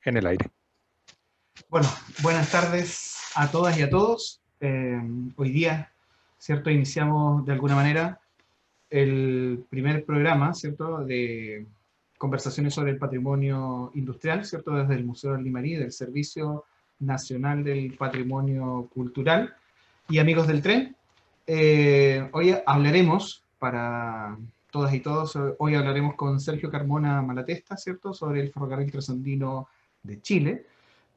en el aire. Bueno, buenas tardes a todas y a todos. Hoy día, ¿cierto? Iniciamos de alguna manera el primer programa, ¿cierto? De conversaciones sobre el patrimonio industrial, ¿cierto? Desde el Museo del Limarí, del Servicio Nacional del Patrimonio Cultural. Y amigos del tren, hoy hablaremos para todas y todos, hoy hablaremos con Sergio Carmona Malatesta, ¿cierto? Sobre el ferrocarril trasandino de Chile,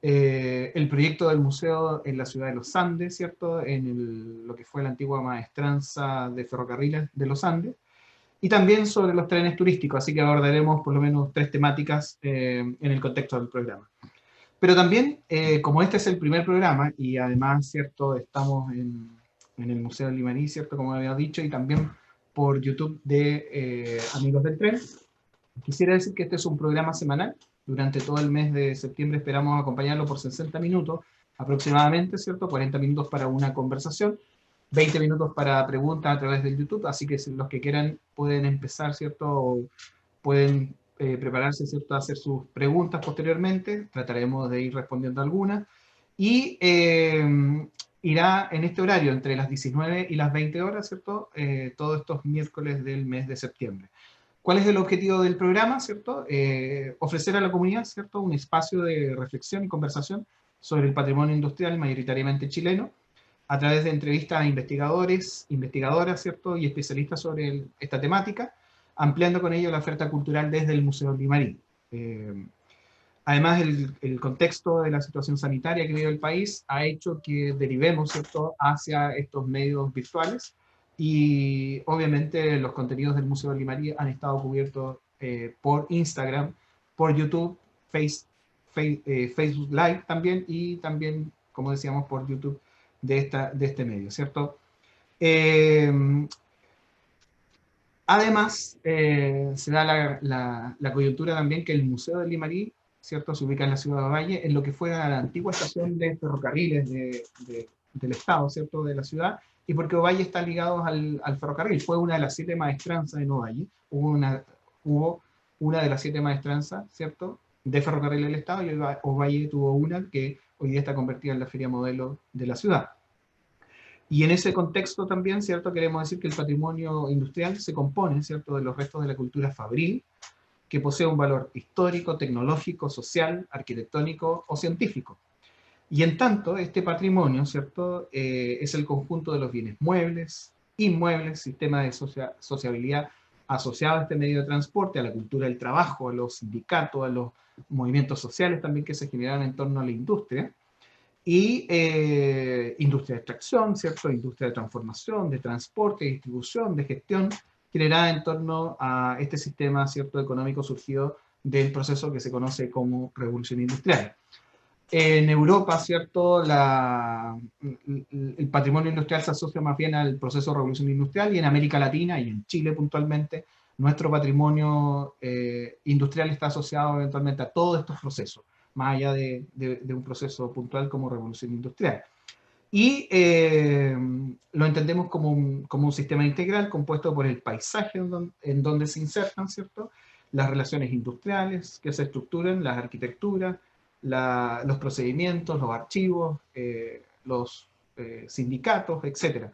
el proyecto del museo en la ciudad de los Andes, ¿cierto? Lo que fue la antigua maestranza de ferrocarriles de los Andes, y también sobre los trenes turísticos, así que abordaremos por lo menos tres temáticas en el contexto del programa. Pero también, como este es el primer programa, y además, ¿cierto? Estamos en el Museo del Limarí, ¿cierto? Como había dicho, y también por YouTube de Amigos del Tren. Quisiera decir que este es un programa semanal. Durante todo el mes de septiembre esperamos acompañarlo por 60 minutos aproximadamente, ¿cierto? 40 minutos para una conversación, 20 minutos para preguntas a través del YouTube, así que si los que quieran pueden empezar, ¿cierto? O pueden prepararse, ¿cierto? A hacer sus preguntas posteriormente, trataremos de ir respondiendo algunas, y irá en este horario entre las 19 y las 20 horas, ¿cierto? Todos estos miércoles del mes de septiembre. ¿Cuál es el objetivo del programa, cierto? Ofrecer a la comunidad, ¿cierto? Un espacio de reflexión y conversación sobre el patrimonio industrial mayoritariamente chileno, a través de entrevistas a investigadores, investigadoras, ¿cierto? Y especialistas sobre esta temática, ampliando con ello la oferta cultural desde el Museo Limarí. Además, el contexto de la situación sanitaria que vive el país ha hecho que derivemos, ¿cierto?, hacia estos medios virtuales, y obviamente los contenidos del Museo de Limarí han estado cubiertos por Instagram, por YouTube, Facebook Live también, y también, como decíamos, por YouTube de este medio, ¿cierto? Eh, Además, se da la coyuntura también que el Museo de Limarí, ¿cierto?, se ubica en la ciudad de Ovalle, en lo que fue la antigua estación de ferrocarriles del Estado, ¿cierto?, de la ciudad, y porque Ovalle está ligado al ferrocarril. Fue una de las 7 maestranzas en Ovalle. Hubo una de las 7 maestranzas, ¿cierto?, de ferrocarril del Estado, y Ovalle tuvo una que hoy día está convertida en la feria modelo de la ciudad. Y en ese contexto también, ¿cierto?, queremos decir que el patrimonio industrial se compone, ¿cierto?, de los restos de la cultura fabril, que posee un valor histórico, tecnológico, social, arquitectónico o científico. Y en tanto, este patrimonio, ¿cierto?, es el conjunto de los bienes muebles, inmuebles, sistemas de sociabilidad asociados a este medio de transporte, a la cultura del trabajo, a los sindicatos, a los movimientos sociales también que se generan en torno a la industria, y industria de extracción, ¿cierto? Industria de transformación, de transporte, de distribución, de gestión, generada en torno a este sistema, ¿cierto?, económico surgido del proceso que se conoce como revolución industrial. En Europa, ¿cierto?, el patrimonio industrial se asocia más bien al proceso de revolución industrial, y en América Latina y en Chile puntualmente, nuestro patrimonio industrial está asociado eventualmente a todos estos procesos, más allá de un proceso puntual como revolución industrial. Y lo entendemos como un sistema integral compuesto por el paisaje en donde se insertan, ¿cierto?, las relaciones industriales que se estructuran, las arquitecturas, los procedimientos, los archivos, los sindicatos, etc.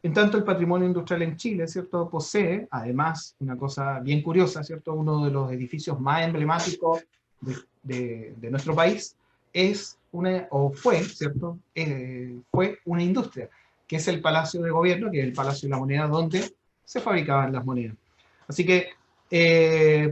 En tanto, el patrimonio industrial en Chile, ¿cierto?, posee, además, una cosa bien curiosa, ¿cierto?, uno de los edificios más emblemáticos de nuestro país fue, ¿cierto?, fue una industria, que es el Palacio de Gobierno, que es el Palacio de la Moneda, donde se fabricaban las monedas. Así que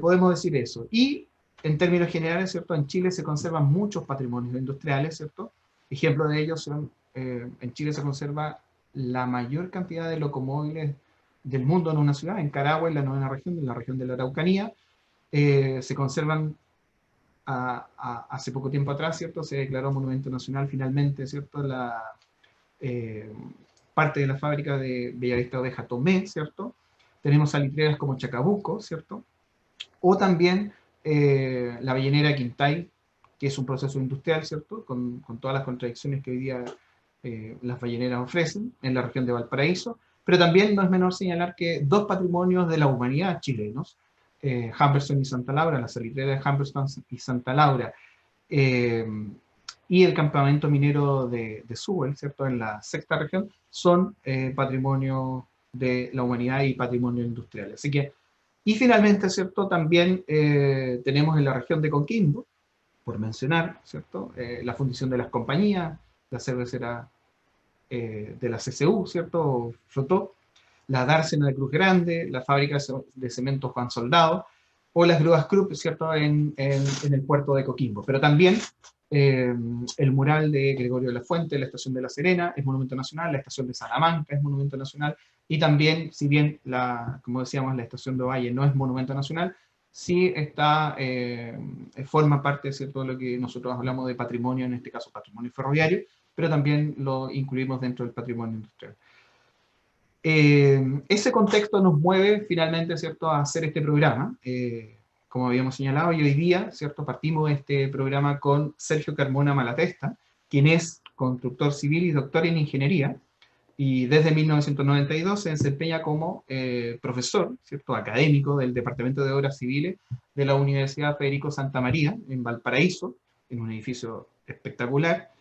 podemos decir eso. Y en términos generales, ¿cierto?, en Chile se conservan muchos patrimonios industriales, ¿cierto? Ejemplo de ellos son, en Chile se conserva la mayor cantidad de locomóviles del mundo en una ciudad, en Carahue, en la 9ª región, en la región de la Araucanía. Se conservan hace poco tiempo atrás, ¿cierto?, se declaró Monumento Nacional finalmente, ¿cierto?, eh, parte de la fábrica de Bellavista Oveja Tomé, ¿cierto? Tenemos salitreras como Chacabuco, ¿cierto? O también la ballenera Quintay, que es un proceso industrial, ¿cierto?, con todas las contradicciones que hoy día las balleneras ofrecen en la región de Valparaíso. Pero también no es menor señalar que dos patrimonios de la humanidad chilenos, Humberstone y Santa Laura, la salitrera de Humberstone y Santa Laura, y el campamento minero de Sewell, ¿cierto? En la sexta región, son patrimonio de la humanidad y patrimonio industrial. Así que, y finalmente, ¿cierto? También tenemos en la región de Coquimbo, por mencionar, ¿cierto? La fundición de las compañías, la cervecera de la CCU, ¿cierto? Flotó, la Dársena de Cruz Grande, la fábrica de cemento Juan Soldado, o las grúas Krupp, ¿cierto? En el puerto de Coquimbo. Pero también el mural de Gregorio de la Fuente, la estación de La Serena, es monumento nacional, la estación de Salamanca es monumento nacional, y también, si bien, como decíamos, la estación de Ovalle no es monumento nacional, sí está, forma parte, ¿cierto?, de lo que nosotros hablamos de patrimonio, en este caso patrimonio ferroviario, pero también lo incluimos dentro del patrimonio industrial. Ese contexto nos mueve finalmente, ¿cierto?, a hacer este programa, como habíamos señalado, y hoy día, ¿cierto?, partimos este programa con Sergio Carmona Malatesta, quien es constructor civil y doctor en ingeniería, y desde 1992 se desempeña como profesor, ¿cierto?, académico del Departamento de Obras Civiles de la Universidad Federico Santa María, en Valparaíso, en un edificio espectacular,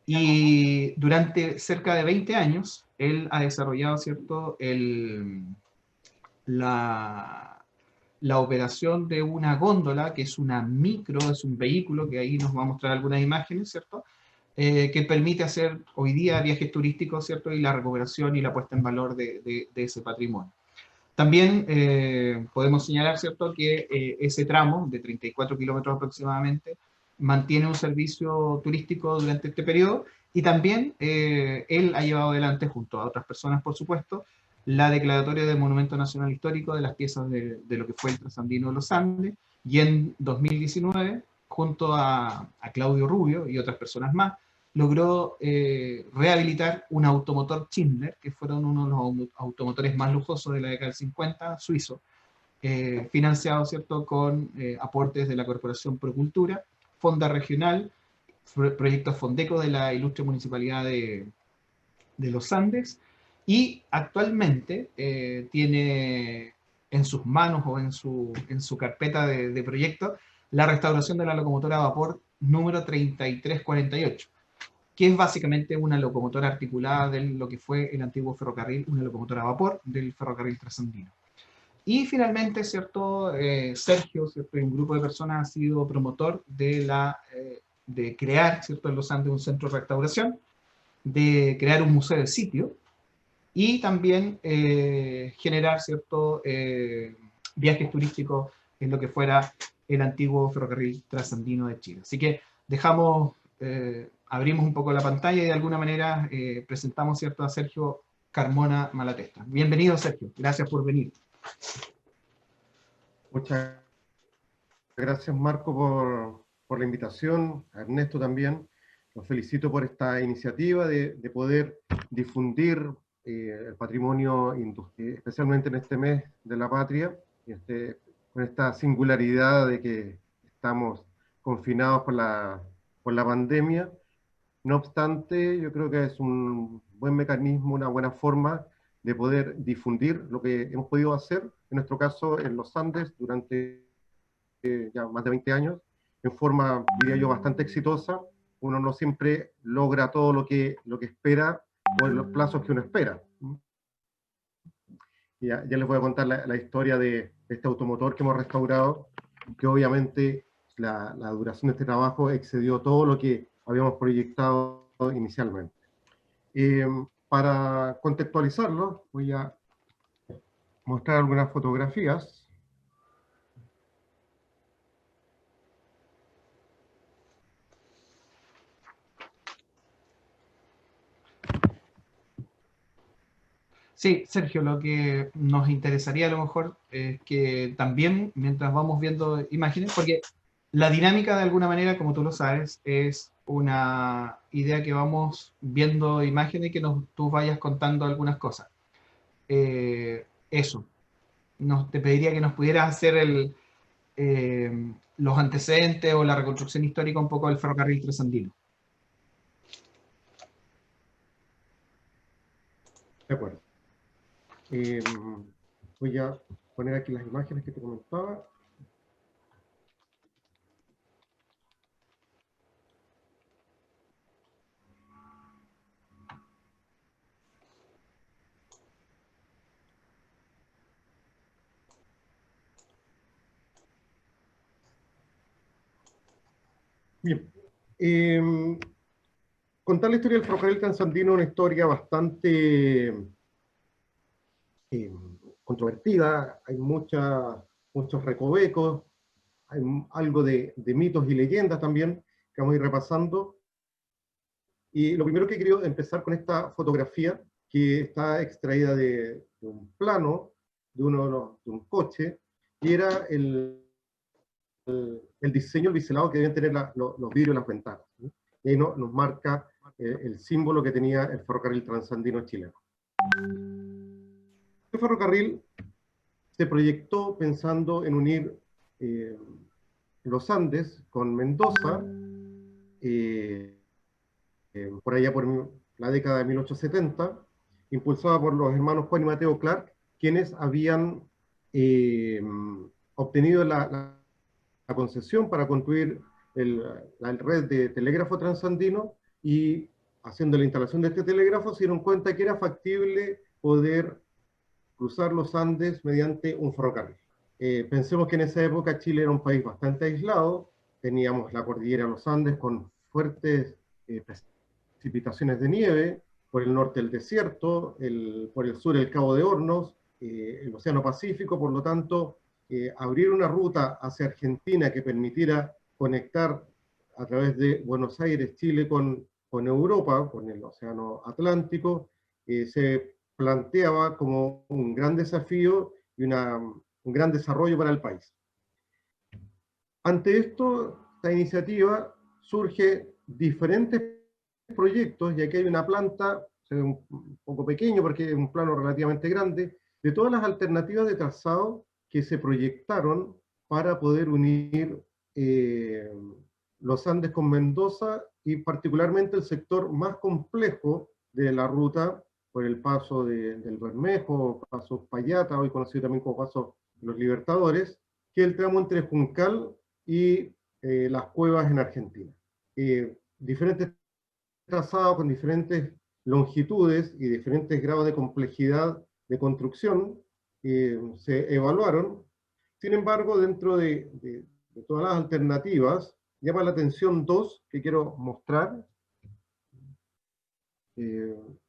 y durante cerca de 20 años, él ha desarrollado, ¿cierto?, la, la operación de una góndola, que es una micro, es un vehículo, que ahí nos va a mostrar algunas imágenes, ¿cierto?, que permite hacer hoy día viajes turísticos, ¿cierto?, y la recuperación y la puesta en valor de ese patrimonio. También podemos señalar, ¿cierto?, que ese tramo de 34 kilómetros aproximadamente mantiene un servicio turístico durante este periodo, y también él ha llevado adelante, junto a otras personas, por supuesto, la declaratoria de Monumento Nacional Histórico de las piezas de lo que fue el Trasandino de los Andes, y en 2019, junto a Claudio Rubio y otras personas más, logró rehabilitar un automotor Schindler, que fueron uno de los automotores más lujosos de la década del 50, suizo, financiado, ¿cierto?, con aportes de la Corporación Procultura, Fonda Regional, proyectos Fondeco de la Ilustre Municipalidad de los Andes, y actualmente tiene en sus manos o en su carpeta de proyectos la restauración de la locomotora a vapor número 3348, que es básicamente una locomotora articulada de lo que fue el antiguo ferrocarril, una locomotora a vapor del ferrocarril trasandino. Y finalmente, ¿cierto? Sergio, ¿cierto?, y un grupo de personas ha sido promotor de crear, ¿cierto?, en los Andes un centro de restauración, de crear un museo de sitio, y también generar, ¿cierto?, viajes turísticos en lo que fuera el antiguo ferrocarril trasandino de Chile. Así que dejamos, abrimos un poco la pantalla y de alguna manera presentamos, ¿cierto?, a Sergio Carmona Malatesta. Bienvenido, Sergio. Gracias por venir. Muchas gracias, Marco, por la invitación. A Ernesto también. Los felicito por esta iniciativa de poder difundir el patrimonio industrial, especialmente en este mes de la patria, con esta singularidad de que estamos confinados por la pandemia. No obstante, yo creo que es un buen mecanismo, una buena forma de poder difundir lo que hemos podido hacer, en nuestro caso en los Andes, durante ya más de 20 años, en forma, diría yo, bastante exitosa. Uno no siempre logra todo lo que espera o en los plazos que uno espera. Ya les voy a contar la historia de este automotor que hemos restaurado, que obviamente la duración de este trabajo excedió todo lo que habíamos proyectado inicialmente. Para contextualizarlo, voy a mostrar algunas fotografías. Sí, Sergio, lo que nos interesaría a lo mejor es que también, mientras vamos viendo imágenes, porque la dinámica de alguna manera, como tú lo sabes, es una idea que vamos viendo imágenes y que tú vayas contando algunas cosas. Eso, te pediría que nos pudieras hacer los antecedentes o la reconstrucción histórica un poco del ferrocarril trasandino. De acuerdo. Voy a poner aquí las imágenes que te comentaba. Bien. Contar la historia del ferrocarril transandino es una historia bastante controvertida, hay muchos recovecos, hay algo de mitos y leyendas también que vamos a ir repasando. Y lo primero que quiero empezar con esta fotografía que está extraída de un plano de un coche, y era el diseño, el biselado que deben tener los vidrios y las ventanas, ¿sí? Y ahí nos marca el símbolo que tenía el ferrocarril transandino chileno. Este ferrocarril se proyectó pensando en unir los Andes con Mendoza, por allá por la década de 1870, impulsada por los hermanos Juan y Mateo Clark, quienes habían obtenido la concesión para construir la red de telégrafo transandino, y haciendo la instalación de este telégrafo se dieron cuenta que era factible poder cruzar los Andes mediante un ferrocarril. Pensemos que en esa época Chile era un país bastante aislado, teníamos la cordillera de los Andes con fuertes precipitaciones de nieve, por el norte el desierto, por el sur el Cabo de Hornos, el Océano Pacífico. Por lo tanto, abrir una ruta hacia Argentina que permitiera conectar a través de Buenos Aires, Chile, con Europa, con el Océano Atlántico, se planteaba como un gran desafío y un gran desarrollo para el país. Ante esto, esta iniciativa surge diferentes proyectos, y aquí hay una planta, se ve un poco pequeño porque es un plano relativamente grande, de todas las alternativas de trazado que se proyectaron para poder unir los Andes con Mendoza, y particularmente el sector más complejo de la ruta, por el paso del Bermejo, paso Payata, hoy conocido también como paso Los Libertadores, que es el tramo entre Juncal y las cuevas en Argentina. Diferentes trazados con diferentes longitudes y diferentes grados de complejidad de construcción se evaluaron. Sin embargo, dentro de todas las alternativas, llama la atención dos que quiero mostrar.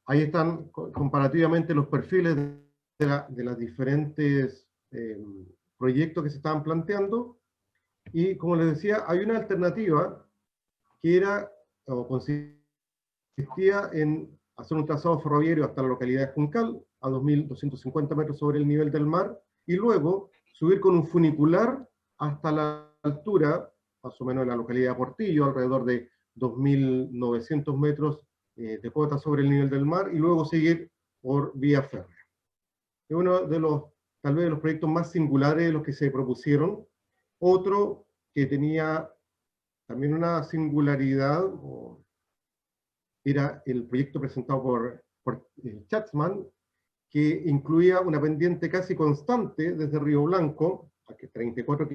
Ahí están comparativamente los perfiles de los diferentes proyectos que se estaban planteando, y como les decía, hay una alternativa que era, o consistía en hacer un trazado ferroviario hasta la localidad de Juncal, a 2.250 metros sobre el nivel del mar, y luego subir con un funicular hasta la altura, más o menos en la localidad de Portillo, alrededor de 2.900 metros de cota sobre el nivel del mar, y luego seguir por vía férrea. Es uno de los, tal vez, de los proyectos más singulares de los que se propusieron. Otro que tenía también una singularidad, era el proyecto presentado por Schatzman, que incluía una pendiente casi constante desde Río Blanco, a 34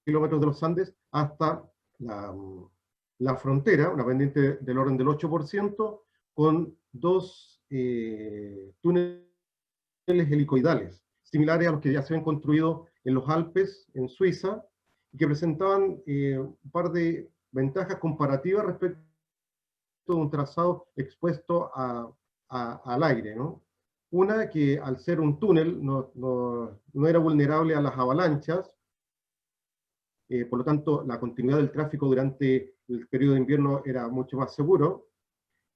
kilómetros de los Andes, hasta la frontera, una pendiente del orden del 8%, con dos túneles helicoidales, similares a los que ya se habían construido en los Alpes, en Suiza, y que presentaban un par de ventajas comparativas respecto de un trazado expuesto al aire, ¿no? Una, que al ser un túnel no era vulnerable a las avalanchas, por lo tanto la continuidad del tráfico durante el periodo de invierno era mucho más seguro,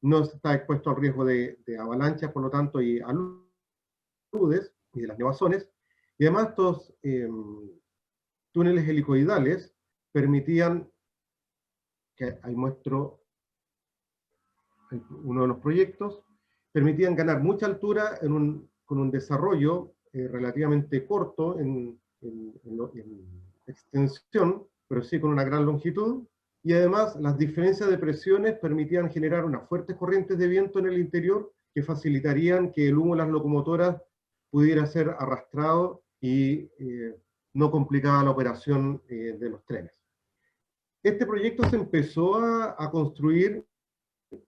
no está expuesto al riesgo de avalanchas, por lo tanto, y aludes y de las nevazones, y además estos túneles helicoidales permitían, que ahí muestro uno de los proyectos, permitían ganar mucha altura con un desarrollo relativamente corto en extensión, pero sí con una gran longitud, y además las diferencias de presiones permitían generar unas fuertes corrientes de viento en el interior que facilitarían que el humo de las locomotoras pudiera ser arrastrado y no complicaba la operación de los trenes. Este proyecto se empezó a construir.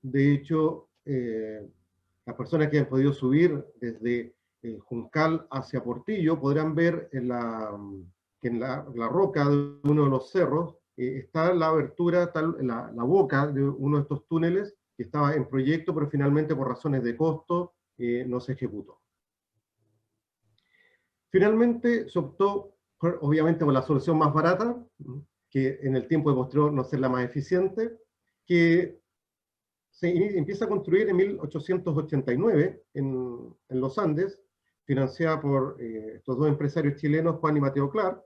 De hecho, las personas que han podido subir desde Juncal hacia Portillo podrán ver que en la roca de uno de los cerros está la abertura, está la boca de uno de estos túneles que estaba en proyecto, pero finalmente por razones de costo no se ejecutó. Finalmente se optó, obviamente, por la solución más barata, que en el tiempo demostró no ser la más eficiente, que se empieza a construir en 1889 en los Andes, financiada por estos dos empresarios chilenos, Juan y Mateo Clark,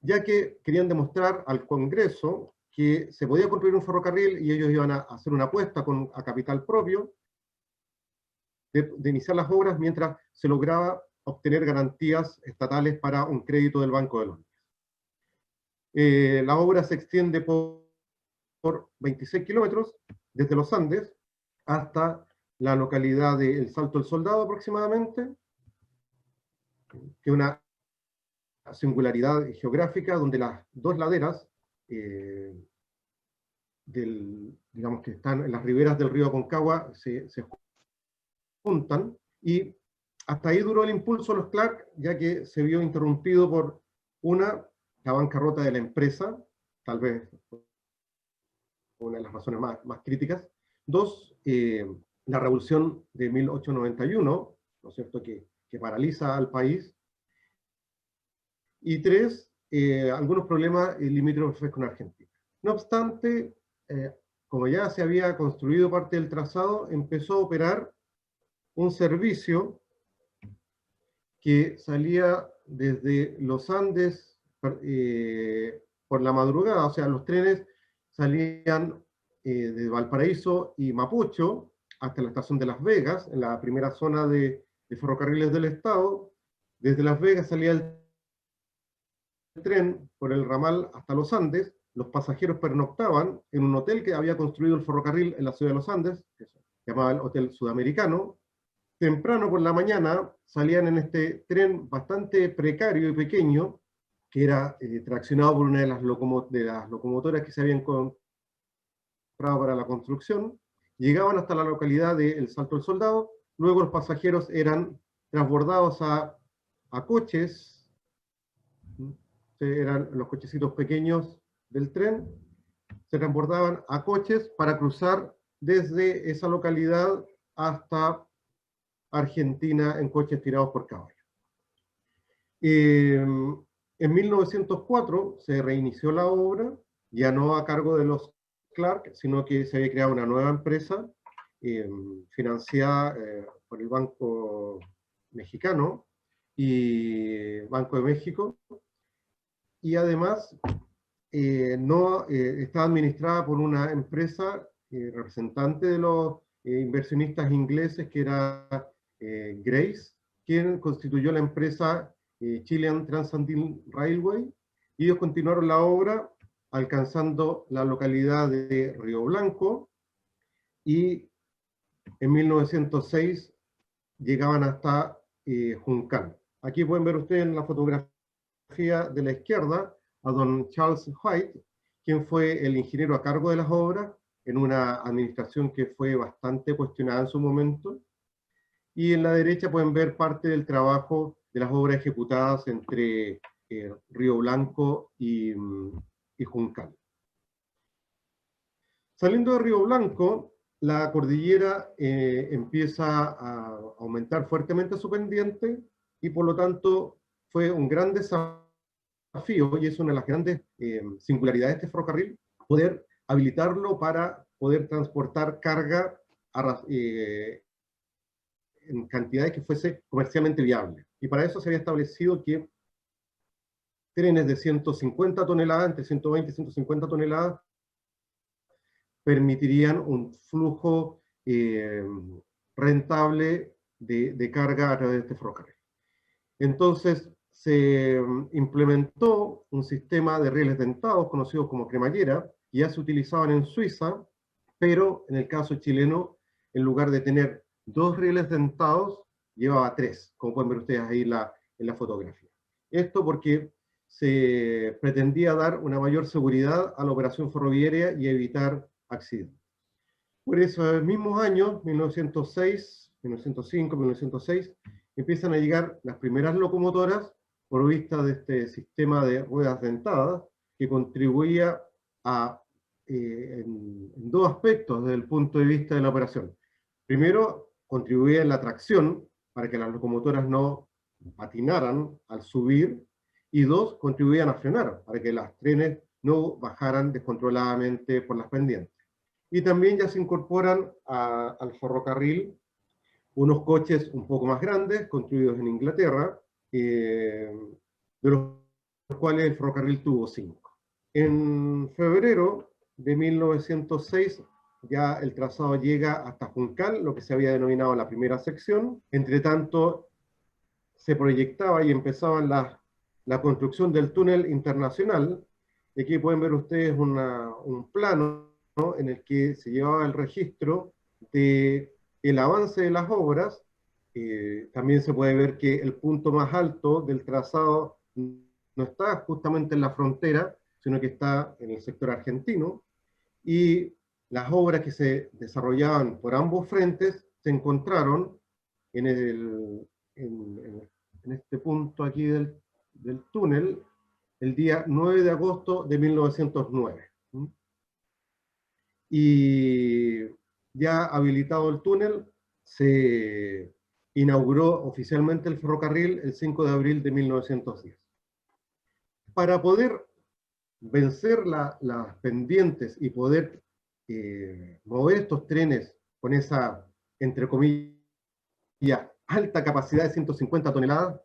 ya que querían demostrar al Congreso que se podía construir un ferrocarril y ellos iban a hacer una apuesta a capital propio de iniciar las obras mientras se lograba obtener garantías estatales para un crédito del Banco de Londres. La obra se extiende por 26 kilómetros desde los Andes hasta la localidad de El Salto del Soldado aproximadamente, que es una singularidad geográfica donde las dos laderas, digamos que están en las riberas del río Aconcagua, se juntan, y hasta ahí duró el impulso de los Clark, ya que se vio interrumpido por la bancarrota de la empresa, tal vez una de las razones más críticas. Dos, la revolución de 1891, ¿no es cierto?, que paraliza al país. Y tres, algunos problemas limítrofes con Argentina. No obstante, como ya se había construido parte del trazado, empezó a operar un servicio que salía desde los Andes por la madrugada, o sea, los trenes salían de Valparaíso y Mapocho hasta la estación de Las Vegas, en la primera zona de ferrocarriles del Estado. Desde Las Vegas salía el tren por el ramal hasta los Andes, los pasajeros pernoctaban en un hotel que había construido el ferrocarril en la ciudad de los Andes, que se llamaba el Hotel Sudamericano. Temprano por la mañana salían en este tren bastante precario y pequeño, que era traccionado por una de las locomotoras que se habían comprado para la construcción. Llegaban hasta la localidad de El Salto del Soldado, luego los pasajeros eran transbordados a coches, eran los cochecitos pequeños del tren, se transbordaban a coches para cruzar desde esa localidad hasta Argentina en coches tirados por caballos. En 1904 se reinició la obra, ya no a cargo de los Clark, sino que se había creado una nueva empresa financiada por el Banco Mexicano y Banco de México, y además está administrada por una empresa representante de los inversionistas ingleses, que era Grace, quien constituyó la empresa Chilean Transandine Railway, y ellos continuaron la obra alcanzando la localidad de Río Blanco, y en 1906 llegaban hasta Juncal. Aquí pueden ver ustedes en la fotografía de la izquierda a don Charles White, quien fue el ingeniero a cargo de las obras, en una administración que fue bastante cuestionada en su momento. Y en la derecha pueden ver parte del trabajo de las obras ejecutadas entre Río Blanco y Juncal. Saliendo de Río Blanco, la cordillera empieza a aumentar fuertemente su pendiente, y por lo tanto fue un gran desafío, y es una de las grandes singularidades de este ferrocarril, poder habilitarlo para poder transportar carga en cantidades que fuese comercialmente viable. Y para eso se había establecido que trenes de 150 toneladas, entre 120 y 150 toneladas, permitirían un flujo rentable de carga a través de este ferrocarril. Entonces se implementó un sistema de rieles dentados, conocidos como cremallera, que ya se utilizaban en Suiza, pero en el caso chileno, en lugar de tener 2 rieles dentados, llevaba 3, como pueden ver ustedes ahí en la fotografía. Esto porque se pretendía dar una mayor seguridad a la operación ferroviaria y evitar accidentes. Por eso, en los mismos años, 1906, 1905, 1906, empiezan a llegar las primeras locomotoras provista de este sistema de ruedas dentadas que contribuía en dos aspectos desde el punto de vista de la operación. Primero, contribuía en la tracción para que las locomotoras no patinaran al subir, y dos, contribuían a frenar para que los trenes no bajaran descontroladamente por las pendientes. Y también ya se incorporan al ferrocarril unos coches un poco más grandes, construidos en Inglaterra, de los cuales el ferrocarril tuvo 5. En febrero de 1906 ya el trazado llega hasta Juncal, lo que se había denominado la primera sección. Entre tanto, se proyectaba y empezaba la construcción del túnel internacional. Y aquí pueden ver ustedes un plano, ¿no?, en el que se llevaba el registro del avance de las obras. También se puede ver que el punto más alto del trazado no está justamente en la frontera, sino que está en el sector argentino, y las obras que se desarrollaban por ambos frentes se encontraron en este punto aquí del túnel el día 9 de agosto de 1909. Y ya habilitado el túnel, se inauguró oficialmente el ferrocarril el 5 de abril de 1910. Para poder vencer las pendientes y poder mover estos trenes con esa, entre comillas, alta capacidad de 150 toneladas,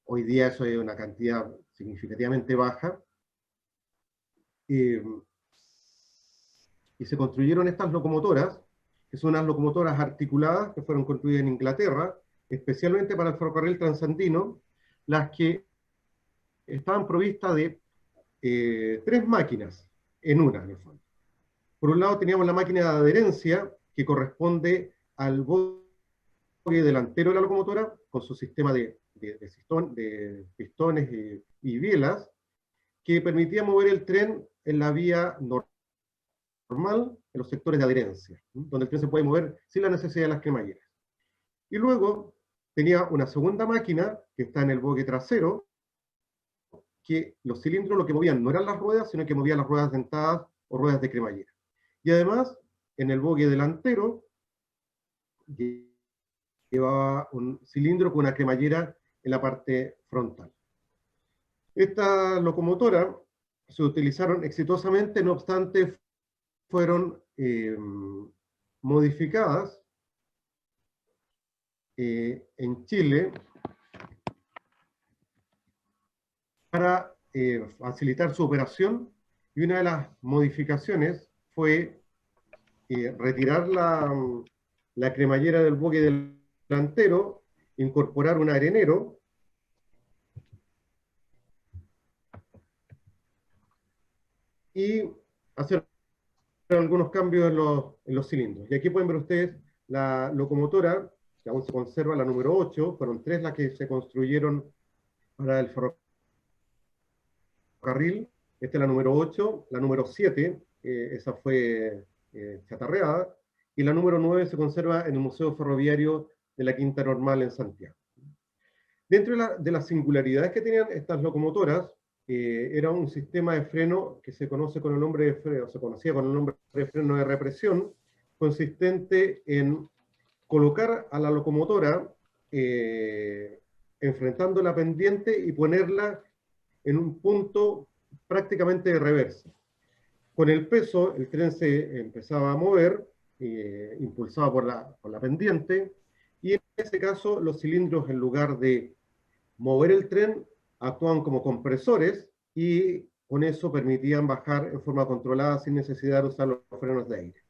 hoy día eso es una cantidad significativamente baja, y se construyeron estas locomotoras, que son unas locomotoras articuladas que fueron construidas en Inglaterra, especialmente para el ferrocarril transandino, las que estaban provistas de 3 máquinas en una, en el fondo. Por un lado teníamos la máquina de adherencia, que corresponde al bogie delantero de la locomotora, con su sistema de pistones y bielas, que permitía mover el tren en la vía normal, en los sectores de adherencia, donde el tren se puede mover sin la necesidad de las cremalleras. Y luego tenía una segunda máquina, que está en el bogie trasero, que los cilindros lo que movían no eran las ruedas, sino que movían las ruedas dentadas o ruedas de cremallera. Y además, en el bogie delantero, llevaba un cilindro con una cremallera en la parte frontal. Estas locomotoras se utilizaron exitosamente, no obstante, fueron modificadas en Chile para facilitar su operación, y una de las modificaciones fue retirar la cremallera del bogie delantero, incorporar un arenero y hacer algunos cambios en los cilindros. Y aquí pueden ver ustedes la locomotora, que aún se conserva, la número 8, fueron 3 las que se construyeron para el ferrocarril. Esta es la número 8, la número 7, esa fue chatarreada, y la número 9 se conserva en el Museo Ferroviario de la Quinta Normal en Santiago. Dentro de las singularidades que tenían estas locomotoras, era un sistema de freno que se conoce con el nombre de freno, se conocía con el nombre de freno de represión, consistente en colocar a la locomotora enfrentando la pendiente y ponerla en un punto prácticamente de reversa. Con el peso, el tren se empezaba a mover, impulsado por la pendiente, y en ese caso los cilindros, en lugar de mover el tren, actuaban como compresores, y con eso permitían bajar en forma controlada sin necesidad de usar los frenos de aire.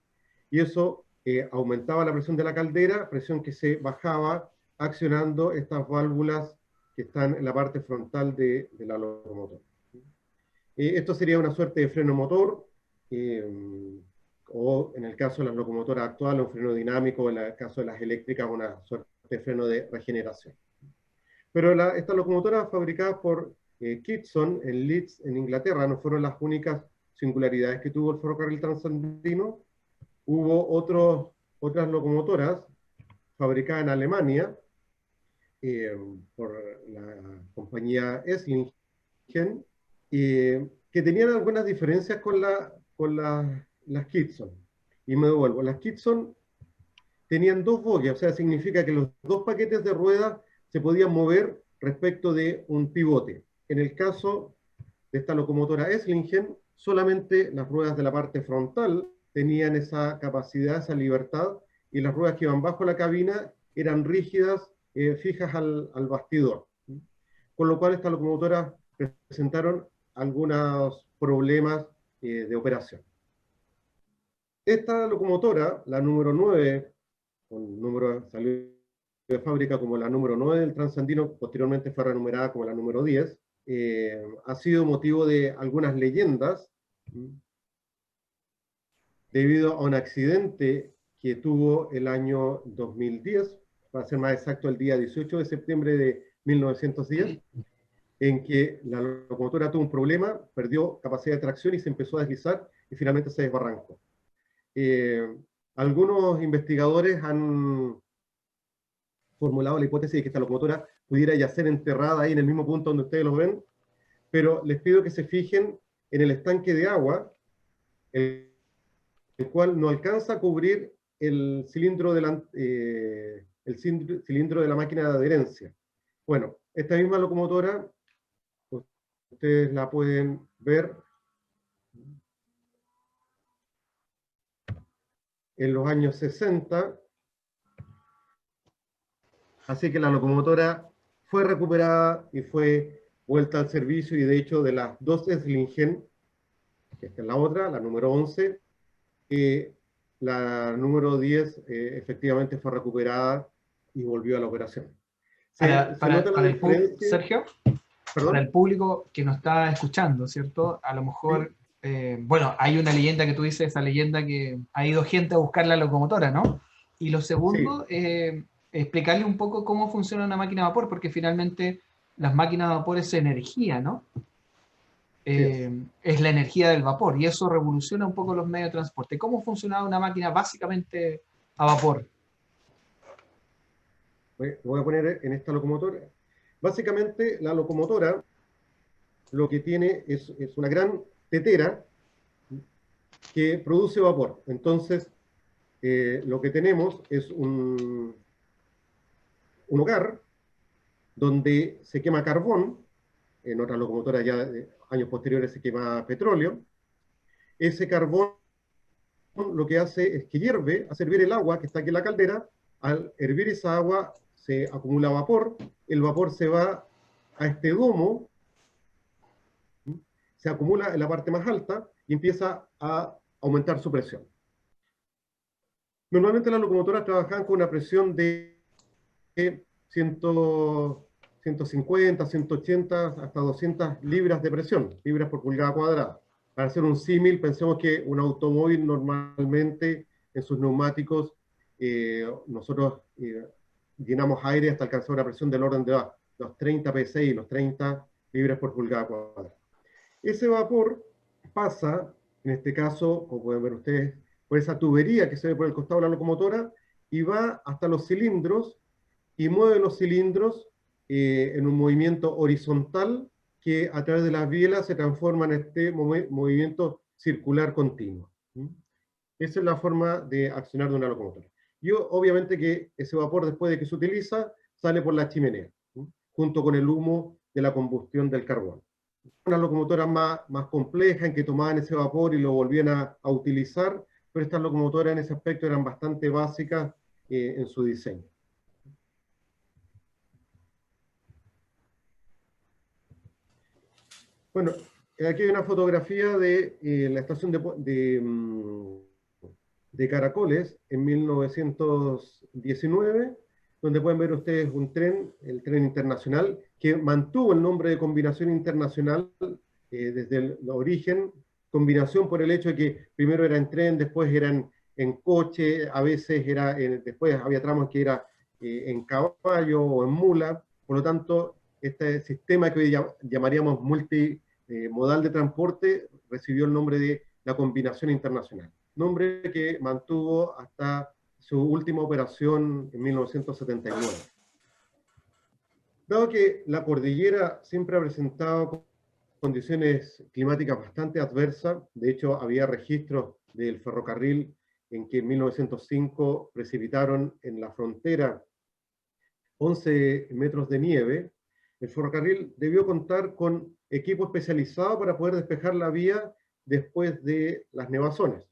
Y eso aumentaba la presión de la caldera, presión que se bajaba accionando estas válvulas que están en la parte frontal de la locomotora. Esto sería una suerte de freno motor, o en el caso de las locomotoras actuales, un freno dinámico, en el caso de las eléctricas, una suerte de freno de regeneración. Pero estas locomotoras fabricadas por Kitson en Leeds, en Inglaterra, no fueron las únicas singularidades que tuvo el ferrocarril transandino. Hubo otras locomotoras fabricadas en Alemania, por la compañía Esslingen, que tenían algunas diferencias con las Kitson. Y me devuelvo. Las Kitson tenían dos bogies, o sea, significa que los dos paquetes de ruedas se podían mover respecto de un pivote. En el caso de esta locomotora Esslingen, solamente las ruedas de la parte frontal tenían esa capacidad, esa libertad, y las ruedas que iban bajo la cabina eran rígidas, fijas al bastidor. Con lo cual, estas locomotoras presentaron algunos problemas de operación. Esta locomotora, la número 9, con número salió de fábrica como la número 9 del Transandino, posteriormente fue renumerada como la número 10, ha sido motivo de algunas leyendas debido a un accidente que tuvo el año 2010, para ser más exacto el día 18 de septiembre de 1910, en que la locomotora tuvo un problema, perdió capacidad de tracción y se empezó a deslizar y finalmente se desbarrancó. Algunos investigadores han formulado la hipótesis de que esta locomotora pudiera yacer enterrada ahí en el mismo punto donde ustedes lo ven, pero les pido que se fijen en el estanque de agua, el cual no alcanza a cubrir el cilindro de la máquina de adherencia. Bueno, esta misma locomotora, ustedes la pueden ver en los años 60, así que la locomotora fue recuperada y fue vuelta al servicio, y de hecho de las dos Esslingen, que esta es la otra, la número 11, la número 10 efectivamente fue recuperada y volvió a la operación. Para el público, Sergio, ¿perdón? para el público que nos está escuchando, ¿cierto? A lo mejor, sí. Bueno, hay una leyenda que tú dices, esa leyenda que ha ido gente a buscar la locomotora, ¿no? Y lo segundo, sí, explicarle un poco cómo funciona una máquina de vapor, porque finalmente las máquinas de vapor es energía, ¿no? Es la energía del vapor, y eso revoluciona un poco los medios de transporte. ¿Cómo funcionaba una máquina básicamente a vapor? Voy a poner en esta locomotora. Básicamente, la locomotora lo que tiene es una gran tetera que produce vapor. Entonces, lo que tenemos es un hogar donde se quema carbón. En otras locomotoras ya años posteriores se quema petróleo. Ese carbón lo que hace es que hierve, hace hervir el agua que está aquí en la caldera. Al hervir esa agua se acumula vapor, el vapor se va a este domo, se acumula en la parte más alta y empieza a aumentar su presión. Normalmente las locomotoras trabajaban con una presión de 150, 180, hasta 200 libras de presión, libras por pulgada cuadrada. Para hacer un símil, pensemos que un automóvil normalmente en sus neumáticos nosotros llenamos aire hasta alcanzar una presión del orden de los 30 psi, los 30 libras por pulgada cuadrada. Ese vapor pasa, en este caso, como pueden ver ustedes, por esa tubería que se ve por el costado de la locomotora y va hasta los cilindros y mueve los cilindros en un movimiento horizontal que a través de las bielas se transforma en este movimiento circular continuo. Esa es la forma de accionar de una locomotora. Y obviamente que ese vapor, después de que se utiliza, sale por la chimenea, junto con el humo de la combustión del carbón. Unas locomotoras más complejas en que tomaban ese vapor y lo volvían a utilizar, pero estas locomotoras en ese aspecto eran bastante básicas en su diseño. Bueno, aquí hay una fotografía de la estación de Caracoles en 1919, donde pueden ver ustedes un tren, el tren internacional, que mantuvo el nombre de Combinación Internacional desde el origen, combinación por el hecho de que primero era en tren, después eran en coche, a veces era, después había tramos que era en caballo o en mula, por lo tanto, este sistema que hoy llamaríamos multimodal de transporte recibió el nombre de la Combinación Internacional, nombre que mantuvo hasta su última operación en 1979. Dado que la cordillera siempre ha presentado condiciones climáticas bastante adversas, de hecho había registros del ferrocarril en que en 1905 precipitaron en la frontera 11 metros de nieve, el ferrocarril debió contar con equipo especializado para poder despejar la vía después de las nevazones.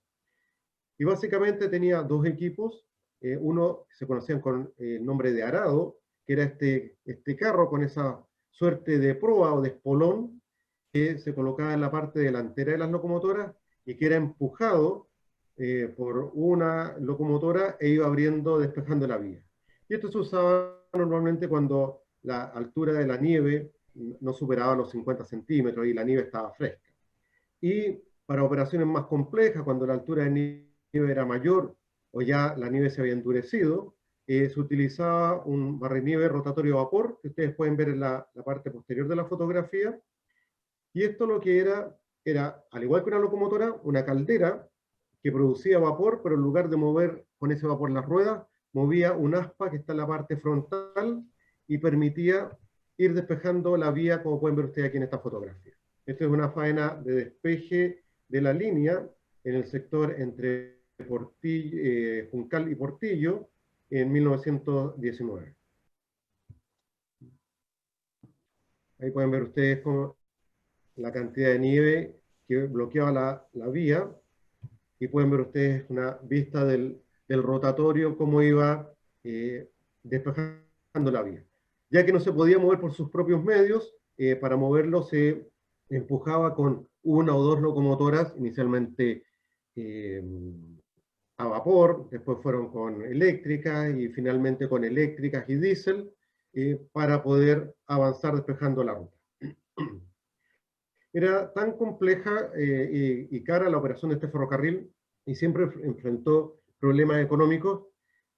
Y básicamente tenía dos equipos, uno que se conocían con el nombre de arado, que era este carro con esa suerte de proa o de espolón que se colocaba en la parte delantera de las locomotoras y que era empujado por una locomotora e iba abriendo, despejando la vía. Y esto se usaba normalmente cuando la altura de la nieve no superaba los 50 centímetros y la nieve estaba fresca. Y para operaciones más complejas, cuando la altura de nieve era mayor o ya la nieve se había endurecido, se utilizaba un barrenieve rotatorio a vapor, que ustedes pueden ver en la parte posterior de la fotografía. Y esto lo que era, al igual que una locomotora, una caldera que producía vapor, pero en lugar de mover con ese vapor las ruedas, movía un aspa que está en la parte frontal y permitía ir despejando la vía, como pueden ver ustedes aquí en esta fotografía. Esta es una faena de despeje de la línea en el sector entre Juncal y Portillo en 1919. Ahí pueden ver ustedes cómo la cantidad de nieve que bloqueaba la vía, y pueden ver ustedes una vista del rotatorio, cómo iba despejando la vía. Ya que no se podía mover por sus propios medios, para moverlo se empujaba con una o dos locomotoras, inicialmente a vapor, después fueron con eléctricas y finalmente con eléctricas y diésel, para poder avanzar despejando la ruta. Era tan compleja y cara la operación de este ferrocarril y siempre enfrentó problemas económicos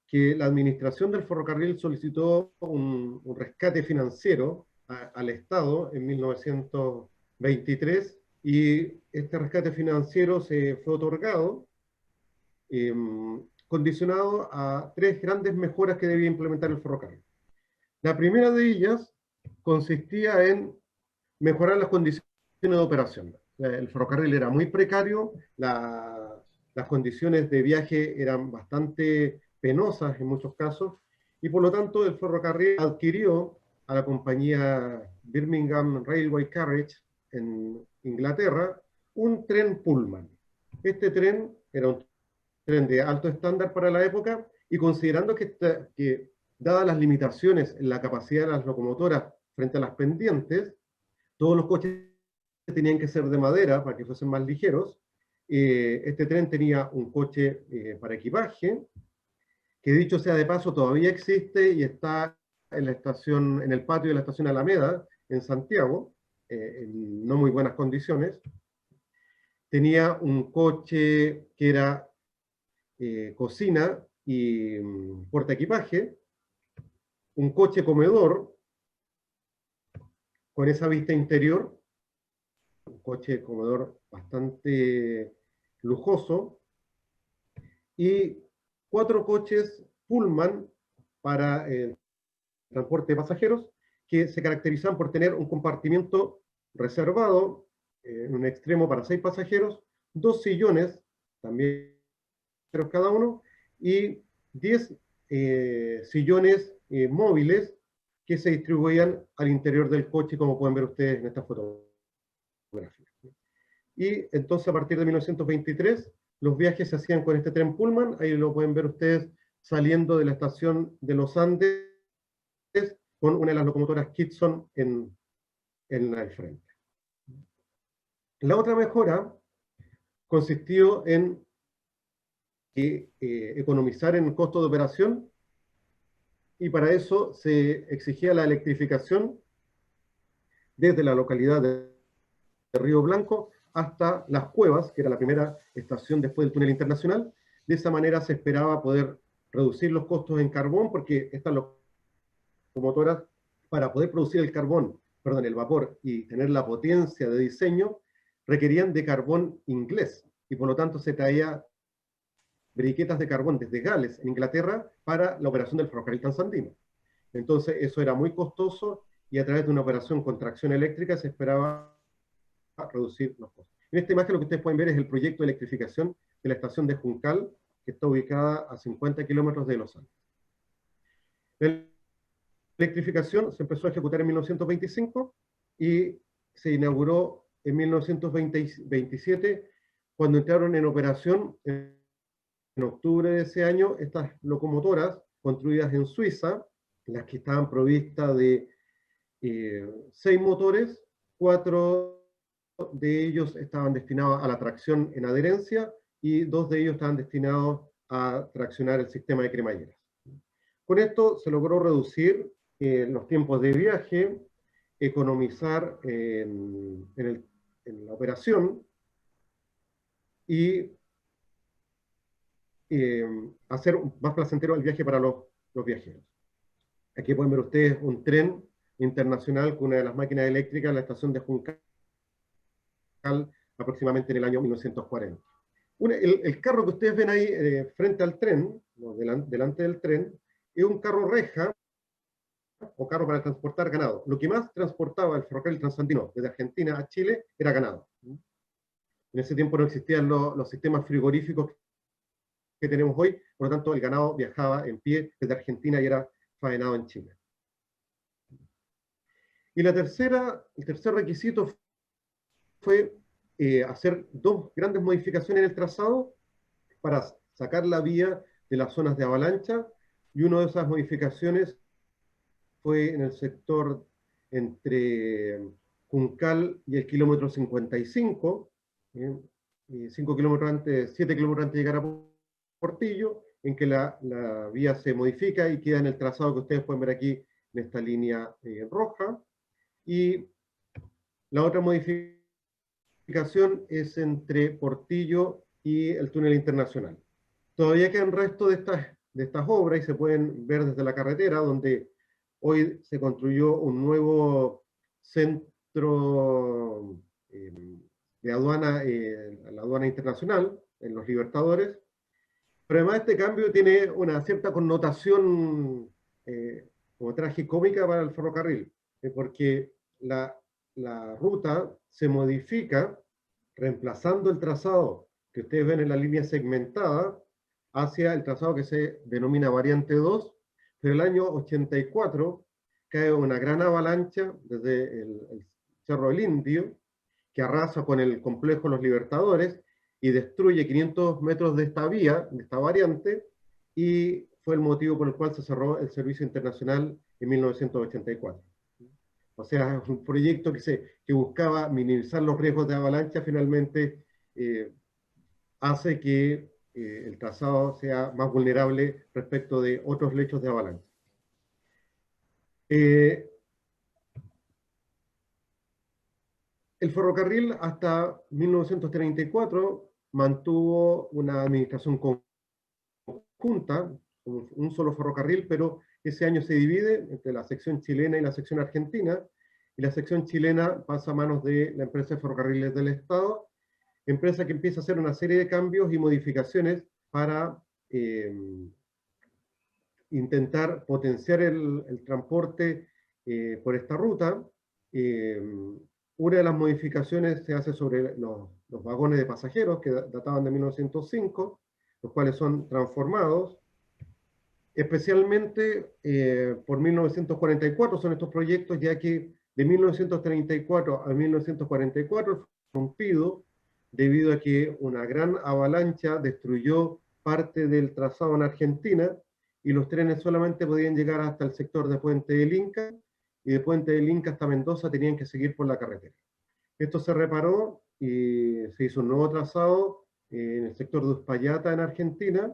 que la administración del ferrocarril solicitó un rescate financiero al Estado en 1923 y este rescate financiero se fue otorgado condicionado a tres grandes mejoras que debía implementar el ferrocarril. La primera de ellas consistía en mejorar las condiciones de operación. El ferrocarril era muy precario, las condiciones de viaje eran bastante penosas en muchos casos, y por lo tanto el ferrocarril adquirió a la compañía Birmingham Railway Carriage en Inglaterra un tren Pullman. Este tren era un tren de alto estándar para la época, y considerando que dadas las limitaciones en la capacidad de las locomotoras frente a las pendientes, todos los coches tenían que ser de madera para que fuesen más ligeros. Este tren tenía un coche para equipaje, que dicho sea de paso todavía existe y está en la estación, en el patio de la estación Alameda, en Santiago, en no muy buenas condiciones. Tenía un coche que era cocina y portaequipaje, un coche comedor con esa vista interior, un coche comedor bastante lujoso, y 4 coches Pullman para transporte de pasajeros, que se caracterizan por tener un compartimiento reservado en un extremo para 6 pasajeros, 2 sillones, también cada uno, y 10 sillones móviles que se distribuían al interior del coche, como pueden ver ustedes en esta fotografía. Y entonces a partir de 1923 los viajes se hacían con este tren Pullman, ahí lo pueden ver ustedes saliendo de la estación de Los Andes con una de las locomotoras Kitson en el frente. La otra mejora consistió en economizar en costos de operación, y para eso se exigía la electrificación desde la localidad de Río Blanco hasta Las Cuevas, que era la primera estación después del túnel internacional. De esa manera se esperaba poder reducir los costos en carbón, porque estas locomotoras, para poder producir el vapor y tener la potencia de diseño, requerían de carbón inglés, y por lo tanto se traía briquetas de carbón desde Gales, en Inglaterra, para la operación del ferrocarril transandino. Entonces eso era muy costoso y a través de una operación con tracción eléctrica se esperaba reducir los costos. En esta imagen lo que ustedes pueden ver es el proyecto de electrificación de la estación de Juncal, que está ubicada a 50 kilómetros de Los Andes. La electrificación se empezó a ejecutar en 1925 y se inauguró en 1927, cuando entraron en operación en octubre de ese año estas locomotoras construidas en Suiza, las que estaban provistas de 6 motores, 4 de ellos estaban destinados a la tracción en adherencia y 2 de ellos estaban destinados a traccionar el sistema de cremalleras. Con esto se logró reducir los tiempos de viaje, economizar en la operación y hacer más placentero el viaje para los viajeros. Aquí pueden ver ustedes un tren internacional con una de las máquinas eléctricas en la estación de Juncal, aproximadamente en el año 1940. El carro que ustedes ven ahí frente al tren, no, delante del tren, es un carro reja o carro para transportar ganado. Lo que más transportaba el ferrocarril transandino desde Argentina a Chile era ganado. En ese tiempo no existían los sistemas frigoríficos que tenemos hoy, por lo tanto el ganado viajaba en pie desde Argentina y era faenado en Chile. Y el tercer requisito fue hacer 2 grandes modificaciones en el trazado para sacar la vía de las zonas de avalancha, y una de esas modificaciones fue en el sector entre Juncal y el kilómetro 55, 5 kilómetros antes, 7 kilómetros antes de llegar a Portillo, en que la vía se modifica y queda en el trazado que ustedes pueden ver aquí en esta línea roja. Y la otra modificación es entre Portillo y el túnel internacional. Todavía quedan restos de estas obras y se pueden ver desde la carretera, donde hoy se construyó un nuevo centro de aduana, la aduana internacional, en Los Libertadores. Pero además este cambio tiene una cierta connotación como tragicómica para el ferrocarril, porque la ruta se modifica reemplazando el trazado que ustedes ven en la línea segmentada hacia el trazado que se denomina variante 2, pero el año 84 cae una gran avalancha desde el Cerro del Indio, que arrasa con el complejo Los Libertadores y destruye 500 metros de esta vía, de esta variante, y fue el motivo por el cual se cerró el servicio internacional en 1984. O sea, es un proyecto que buscaba minimizar los riesgos de avalancha, finalmente hace que el trazado sea más vulnerable respecto de otros lechos de avalancha. El ferrocarril hasta 1934 mantuvo una administración conjunta, un solo ferrocarril, pero ese año se divide entre la sección chilena y la sección argentina, y la sección chilena pasa a manos de la empresa de ferrocarriles del Estado, empresa que empieza a hacer una serie de cambios y modificaciones para intentar potenciar el transporte por esta ruta. Una de las modificaciones se hace sobre los vagones de pasajeros que databan de 1905, los cuales son transformados. Especialmente por 1944 son estos proyectos, ya que de 1934 a 1944 fue rompido debido a que una gran avalancha destruyó parte del trazado en Argentina y los trenes solamente podían llegar hasta el sector de Puente del Inca, y de Puente del Inca hasta Mendoza tenían que seguir por la carretera. Esto se reparó y se hizo un nuevo trazado en el sector de Uspallata en Argentina,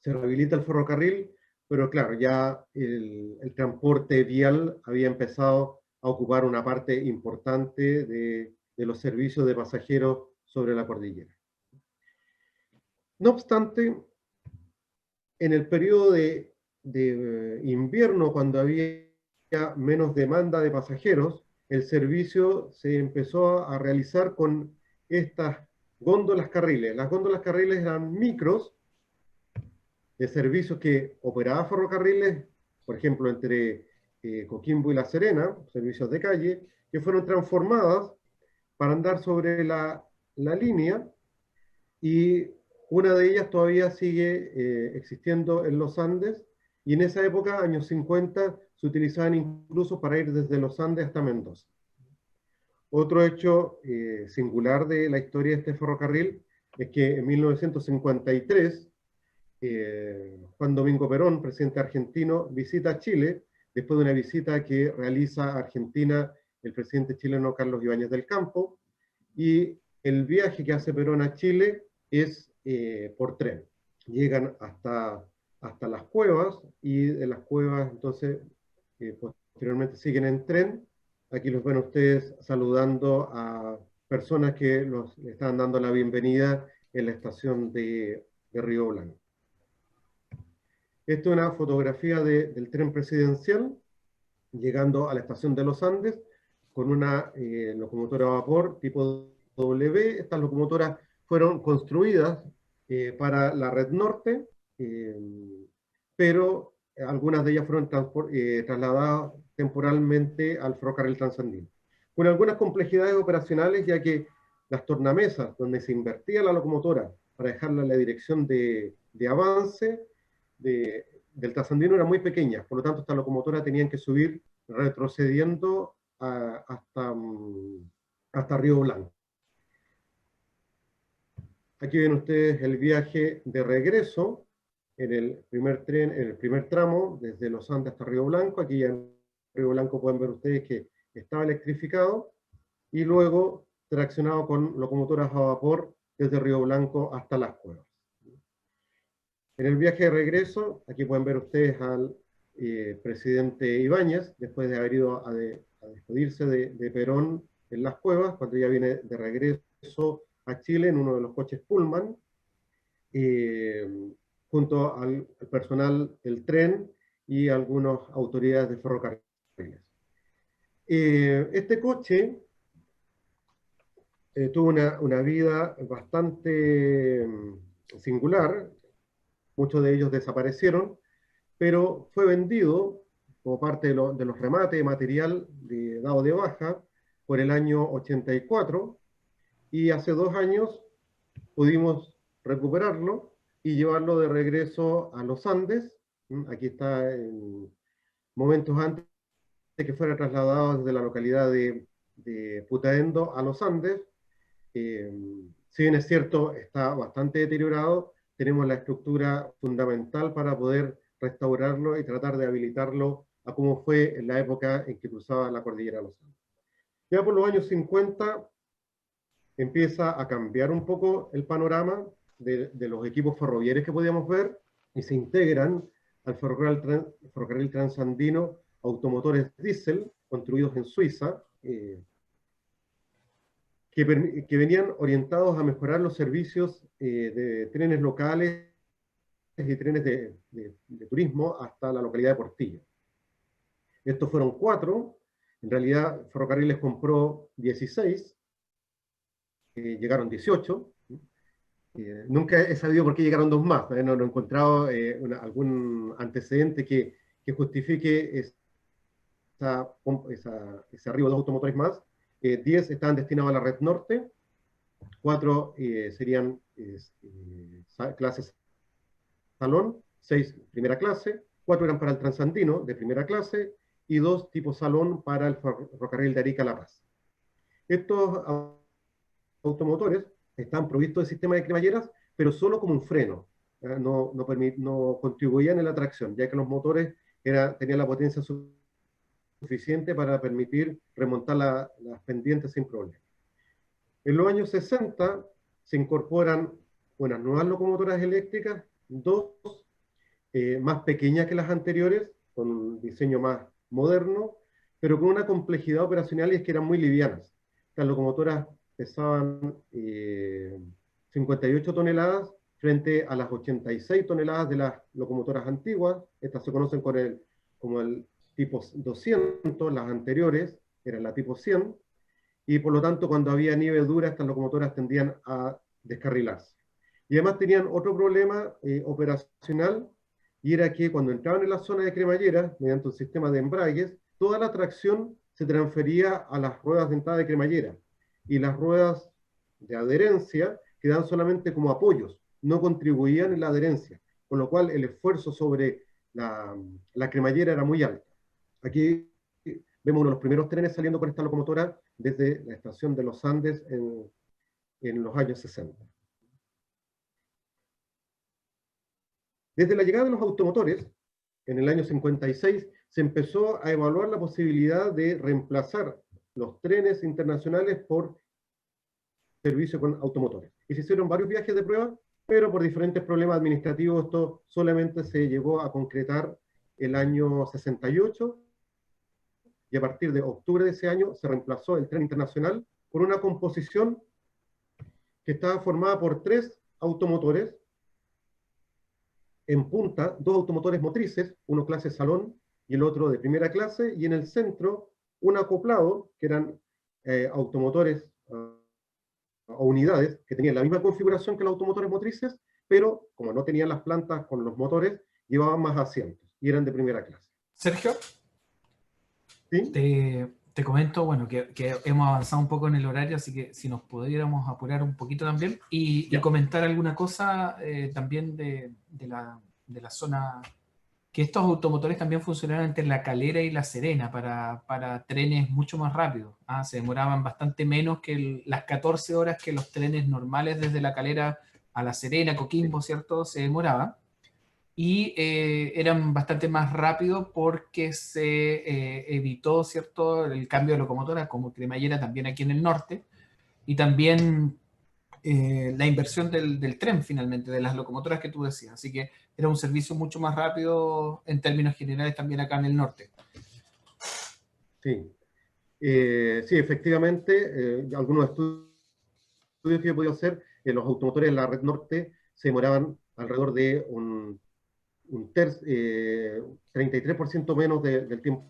se rehabilita el ferrocarril, pero claro, ya el transporte vial había empezado a ocupar una parte importante de los servicios de pasajeros sobre la cordillera. No obstante, en el periodo de invierno, cuando había menos demanda de pasajeros, el servicio se empezó a realizar con estas góndolas carriles. Las góndolas carriles eran micros de servicios que operaba ferrocarriles, por ejemplo, entre Coquimbo y La Serena, servicios de calle, que fueron transformadas para andar sobre la línea, y una de ellas todavía sigue existiendo en los Andes, y en esa época, años 50, se utilizaban incluso para ir desde los Andes hasta Mendoza. Otro hecho singular de la historia de este ferrocarril es que en 1953, Juan Domingo Perón, presidente argentino, visita Chile, después de una visita que realiza a Argentina el presidente chileno Carlos Ibáñez del Campo, y el viaje que hace Perón a Chile es por tren. Llegan hasta las cuevas, y de las cuevas entonces posteriormente siguen en tren. Aquí los ven ustedes saludando a personas que le están dando la bienvenida en la estación de Río Blanco. Esta es una fotografía del tren presidencial llegando a la estación de los Andes con una locomotora a vapor tipo W. Estas locomotoras fueron construidas para la Red Norte, pero algunas de ellas fueron trasladadas temporalmente al ferrocarril Transandino, con algunas complejidades operacionales, ya que las tornamesas donde se invertía la locomotora para dejarla en la dirección de avance del Transandino eran muy pequeñas, por lo tanto esta locomotora tenían que subir retrocediendo hasta Río Blanco. Aquí ven ustedes el viaje de regreso en el primer tren, en el primer tramo, desde Los Andes hasta Río Blanco. Aquí ya en Río Blanco pueden ver ustedes que estaba electrificado, y luego traccionado con locomotoras a vapor desde Río Blanco hasta Las Cuevas. En el viaje de regreso, aquí pueden ver ustedes al presidente Ibáñez, después de haber ido a despedirse de Perón en Las Cuevas, cuando ya viene de regreso a Chile en uno de los coches Pullman, junto al personal del tren y algunas autoridades de ferrocarriles. Este coche tuvo una vida bastante singular. Muchos de ellos desaparecieron, pero fue vendido como parte de los remates de material dado de baja por el año 84, y hace 2 años pudimos recuperarlo y llevarlo de regreso a los Andes. Aquí está en momentos antes de que fuera trasladado desde la localidad de Putaendo a los Andes. Si bien es cierto, está bastante deteriorado, tenemos la estructura fundamental para poder restaurarlo y tratar de habilitarlo a como fue en la época en que cruzaba la cordillera de los Andes. Ya por los años 50 empieza a cambiar un poco el panorama de los equipos ferroviarios que podíamos ver, y se integran al ferrocarril transandino automotores diésel construidos en Suiza, que venían orientados a mejorar los servicios de trenes locales y trenes de turismo hasta la localidad de Portillo. Estos fueron 4, en realidad Ferrocarriles compró 16, llegaron 18, nunca he sabido por qué llegaron 2 más, no he encontrado algún antecedente que justifique ese arribo de automotores más. 10 estaban destinados a la Red Norte, 4 serían clases salón, 6 primera clase, 4 eran para el Transandino de primera clase, y 2 tipo salón para el ferrocarril de Arica a La Paz. Estos automotores están provistos de sistema de cremalleras, pero solo como un freno, no contribuían en la tracción, ya que los motores tenían la potencia suficiente para permitir remontar las pendientes sin problema. En los años 60 se incorporan unas nuevas locomotoras eléctricas, 2 más pequeñas que las anteriores, con un diseño más moderno, pero con una complejidad operacional, y es que eran muy livianas. Estas locomotoras pesaban 58 toneladas frente a las 86 toneladas de las locomotoras antiguas. Estas se conocen como el tipo 200, las anteriores eran la tipo 100, y por lo tanto cuando había nieve dura estas locomotoras tendían a descarrilarse. Y además tenían otro problema operacional, y era que cuando entraban en la zona de cremallera, mediante un sistema de embragues, toda la tracción se transfería a las ruedas de entrada de cremallera, y las ruedas de adherencia quedaban solamente como apoyos, no contribuían en la adherencia, con lo cual el esfuerzo sobre la cremallera era muy alto. Aquí vemos uno de los primeros trenes saliendo con esta locomotora desde la estación de los Andes en los años 60. Desde la llegada de los automotores, en el año 56, se empezó a evaluar la posibilidad de reemplazar los trenes internacionales por servicio con automotores. Y se hicieron varios viajes de prueba, pero por diferentes problemas administrativos esto solamente se llegó a concretar el año 68, y a partir de octubre de ese año se reemplazó el tren internacional por una composición que estaba formada por 3 automotores en punta, 2 automotores motrices, uno clase salón y el otro de primera clase, y en el centro un acoplado, que eran automotores o unidades que tenían la misma configuración que los automotores motrices, pero como no tenían las plantas con los motores, llevaban más asientos y eran de primera clase. Sergio, ¿Sí? te comento, bueno, que hemos avanzado un poco en el horario, así que si nos pudiéramos apurar un poquito también y comentar alguna cosa también de la zona, que estos automotores también funcionaban entre La Calera y La Serena para trenes mucho más rápidos. Se demoraban bastante menos que las 14 horas que los trenes normales desde La Calera a La Serena, Coquimbo, ¿cierto? Se demoraban. Y eran bastante más rápidos porque se evitó, ¿cierto?, el cambio de locomotora como cremallera también aquí en el norte, y también la inversión del tren finalmente, de las locomotoras que tú decías. Así que era un servicio mucho más rápido en términos generales también acá en el norte. Sí, sí, efectivamente, algunos estudios que he podido hacer, los automotores de la red norte se demoraban alrededor de un 33% menos del tiempo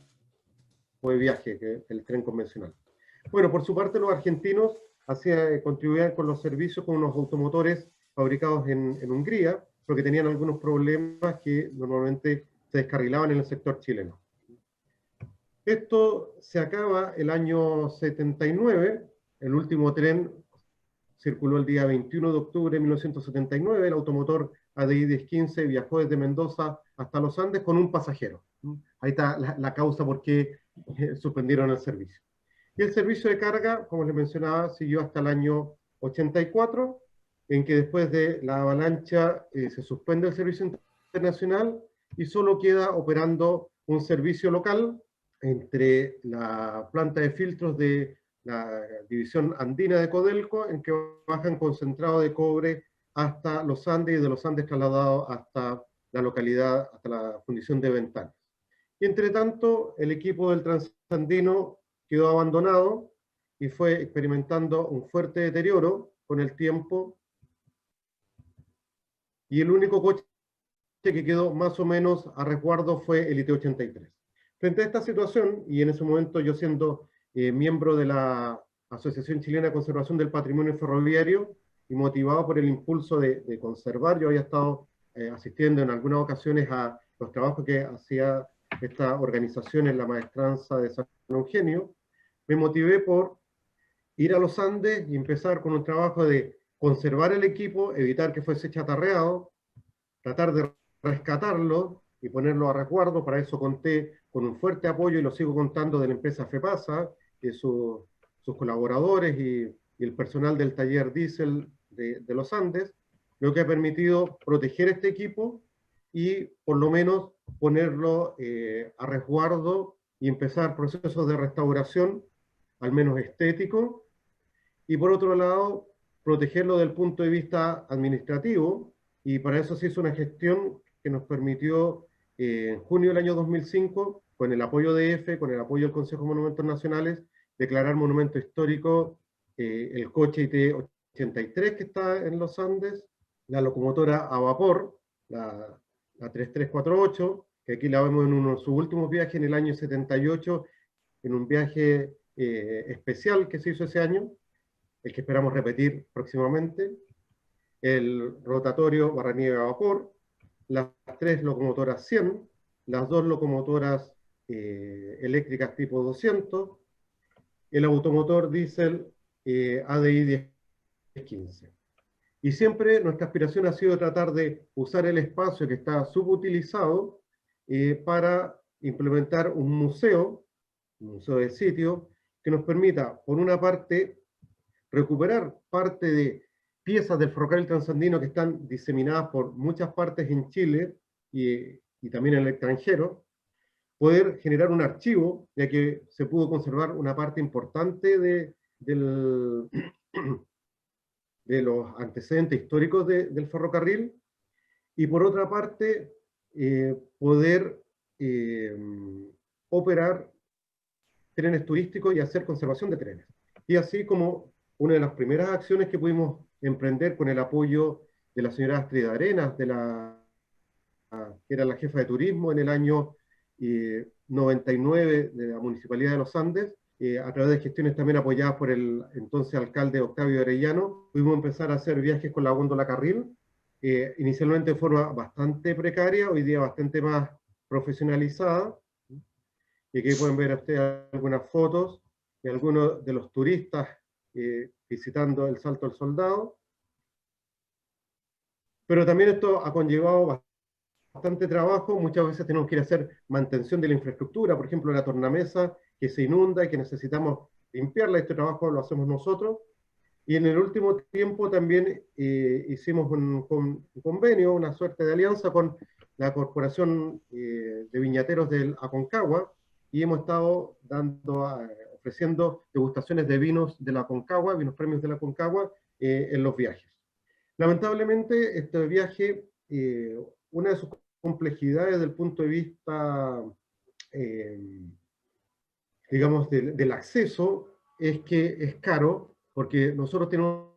de viaje que el tren convencional. Bueno, por su parte, los argentinos contribuían con los servicios con unos automotores fabricados en Hungría, porque tenían algunos problemas que normalmente se descarrilaban en el sector chileno. Esto se acaba el año 79, el último tren circuló el día 21 de octubre de 1979, el automotor ADI 1015 viajó desde Mendoza hasta los Andes con un pasajero. Ahí está la causa por qué suspendieron el servicio. Y el servicio de carga, como les mencionaba, siguió hasta el año 84, en que después de la avalancha se suspende el servicio internacional y solo queda operando un servicio local entre la planta de filtros de la división andina de Codelco, en que bajan concentrado de cobre hasta los Andes y de los Andes trasladado hasta la localidad, hasta la fundición de Ventanas. Y entre tanto, el equipo del Transandino quedó abandonado y fue experimentando un fuerte deterioro con el tiempo, y el único coche que quedó más o menos a resguardo fue el IT-83. Frente a esta situación, y en ese momento yo siendo miembro de la Asociación Chilena de Conservación del Patrimonio Ferroviario, y motivado por el impulso de conservar, yo había estado asistiendo en algunas ocasiones a los trabajos que hacía esta organización en la maestranza de San Eugenio, me motivé por ir a los Andes y empezar con un trabajo de conservar el equipo, evitar que fuese chatarreado, tratar de rescatarlo y ponerlo a resguardo. Para eso conté con un fuerte apoyo, y lo sigo contando, de la empresa FEPASA, que sus colaboradores y el personal del taller diésel de los Andes, lo que ha permitido proteger este equipo y por lo menos ponerlo a resguardo y empezar procesos de restauración, al menos estético, y por otro lado, protegerlo desde el punto de vista administrativo, y para eso se hizo una gestión que nos permitió, en junio del año 2005, con el apoyo de EFE, con el apoyo del Consejo de Monumentos Nacionales, declarar monumento histórico el coche IT-83 que está en los Andes, la locomotora a vapor, la 3348, que aquí la vemos en uno de sus últimos viajes en el año 78, en un viaje especial que se hizo ese año, el que esperamos repetir próximamente, el rotatorio barranieve a vapor, las 3 locomotoras 100, las 2 locomotoras eléctricas tipo 200, el automotor diésel ADI 1015. Y siempre nuestra aspiración ha sido tratar de usar el espacio que está subutilizado para implementar un museo de sitio, que nos permita, por una parte, recuperar parte de piezas del ferrocarril transandino que están diseminadas por muchas partes en Chile y también en el extranjero, poder generar un archivo, ya que se pudo conservar una parte importante de los antecedentes históricos del ferrocarril, y por otra parte, poder operar trenes turísticos y hacer conservación de trenes. Y así como una de las primeras acciones que pudimos emprender con el apoyo de la señora Astrid Arenas, que era la jefa de turismo en el año 99 de la Municipalidad de los Andes, a través de gestiones también apoyadas por el entonces alcalde Octavio Arellano, pudimos empezar a hacer viajes con la góndola Carril, inicialmente de forma bastante precaria, hoy día bastante más profesionalizada. Y aquí pueden ver ustedes algunas fotos de algunos de los turistas visitando el Salto del Soldado. Pero también esto ha conllevado bastante trabajo, muchas veces tenemos que ir a hacer mantención de la infraestructura, por ejemplo la tornamesa que se inunda y que necesitamos limpiarla, este trabajo lo hacemos nosotros. Y en el último tiempo también hicimos un convenio, una suerte de alianza con la Corporación de Viñateros del Aconcagua, y hemos estado ofreciendo degustaciones de vinos de la Aconcagua, vinos premios de la Aconcagua, en los viajes. Lamentablemente, este viaje, una de sus complejidades desde el punto de vista, digamos, del acceso, es que es caro, porque nosotros tenemos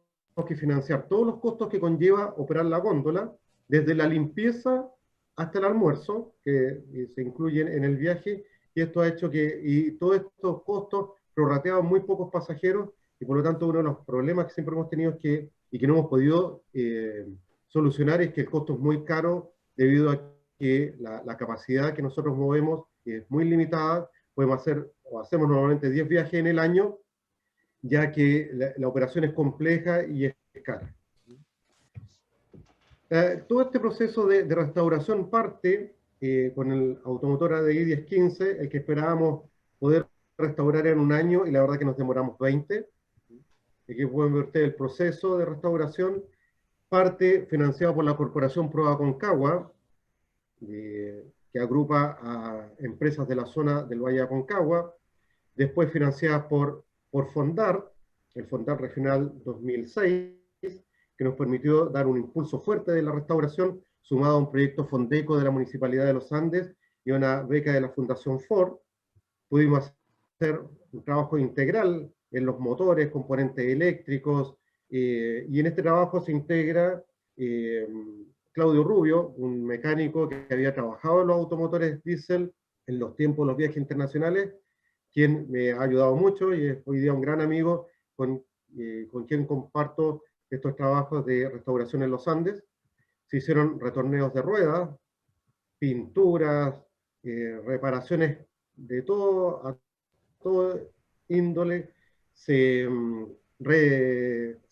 que financiar todos los costos que conlleva operar la góndola, desde la limpieza hasta el almuerzo, que se incluyen en el viaje, y esto ha hecho que, y todos estos costos prorrateados muy pocos pasajeros, y por lo tanto uno de los problemas que siempre hemos tenido es que, y que no hemos podido solucionar, es que el costo es muy caro debido a que la capacidad que nosotros movemos es muy limitada. Podemos hacer, o hacemos normalmente 10 viajes en el año, ya que la operación es compleja y es cara. Todo este proceso de restauración parte con el automotor ADI 1015, el que esperábamos poder restaurar en un año, y la verdad que nos demoramos 20. Aquí pueden ver ustedes el proceso de restauración. Parte financiado por la Corporación Pro Aconcagua, que agrupa a empresas de la zona del Valle de Aconcagua, después financiadas por Fondar, el Fondar Regional 2006, que nos permitió dar un impulso fuerte de la restauración, sumado a un proyecto Fondeco de la Municipalidad de los Andes y una beca de la Fundación Ford. Pudimos hacer un trabajo integral en los motores, componentes eléctricos, y en este trabajo se integra Claudio Rubio, un mecánico que había trabajado en los automotores diésel en los tiempos de los viajes internacionales, quien me ha ayudado mucho y es hoy día un gran amigo con quien comparto estos trabajos de restauración en los Andes. Se hicieron retorneos de ruedas, pinturas, reparaciones de todo índole. Se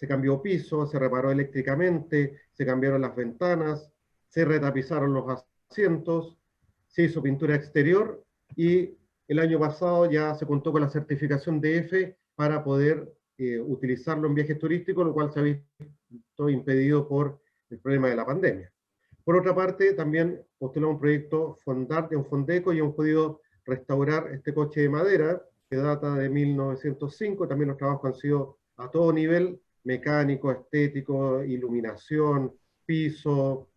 cambió piso, se reparó eléctricamente, se cambiaron las ventanas, se retapizaron los asientos, se hizo pintura exterior, y el año pasado ya se contó con la certificación de F para poder utilizarlo en viajes turísticos, lo cual se ha visto impedido por el problema de la pandemia. Por otra parte, también postulamos un proyecto Fondar de un Fondeco y hemos podido restaurar este coche de madera que data de 1905. También los trabajos han sido a todo nivel, mecánico, estético, iluminación, piso,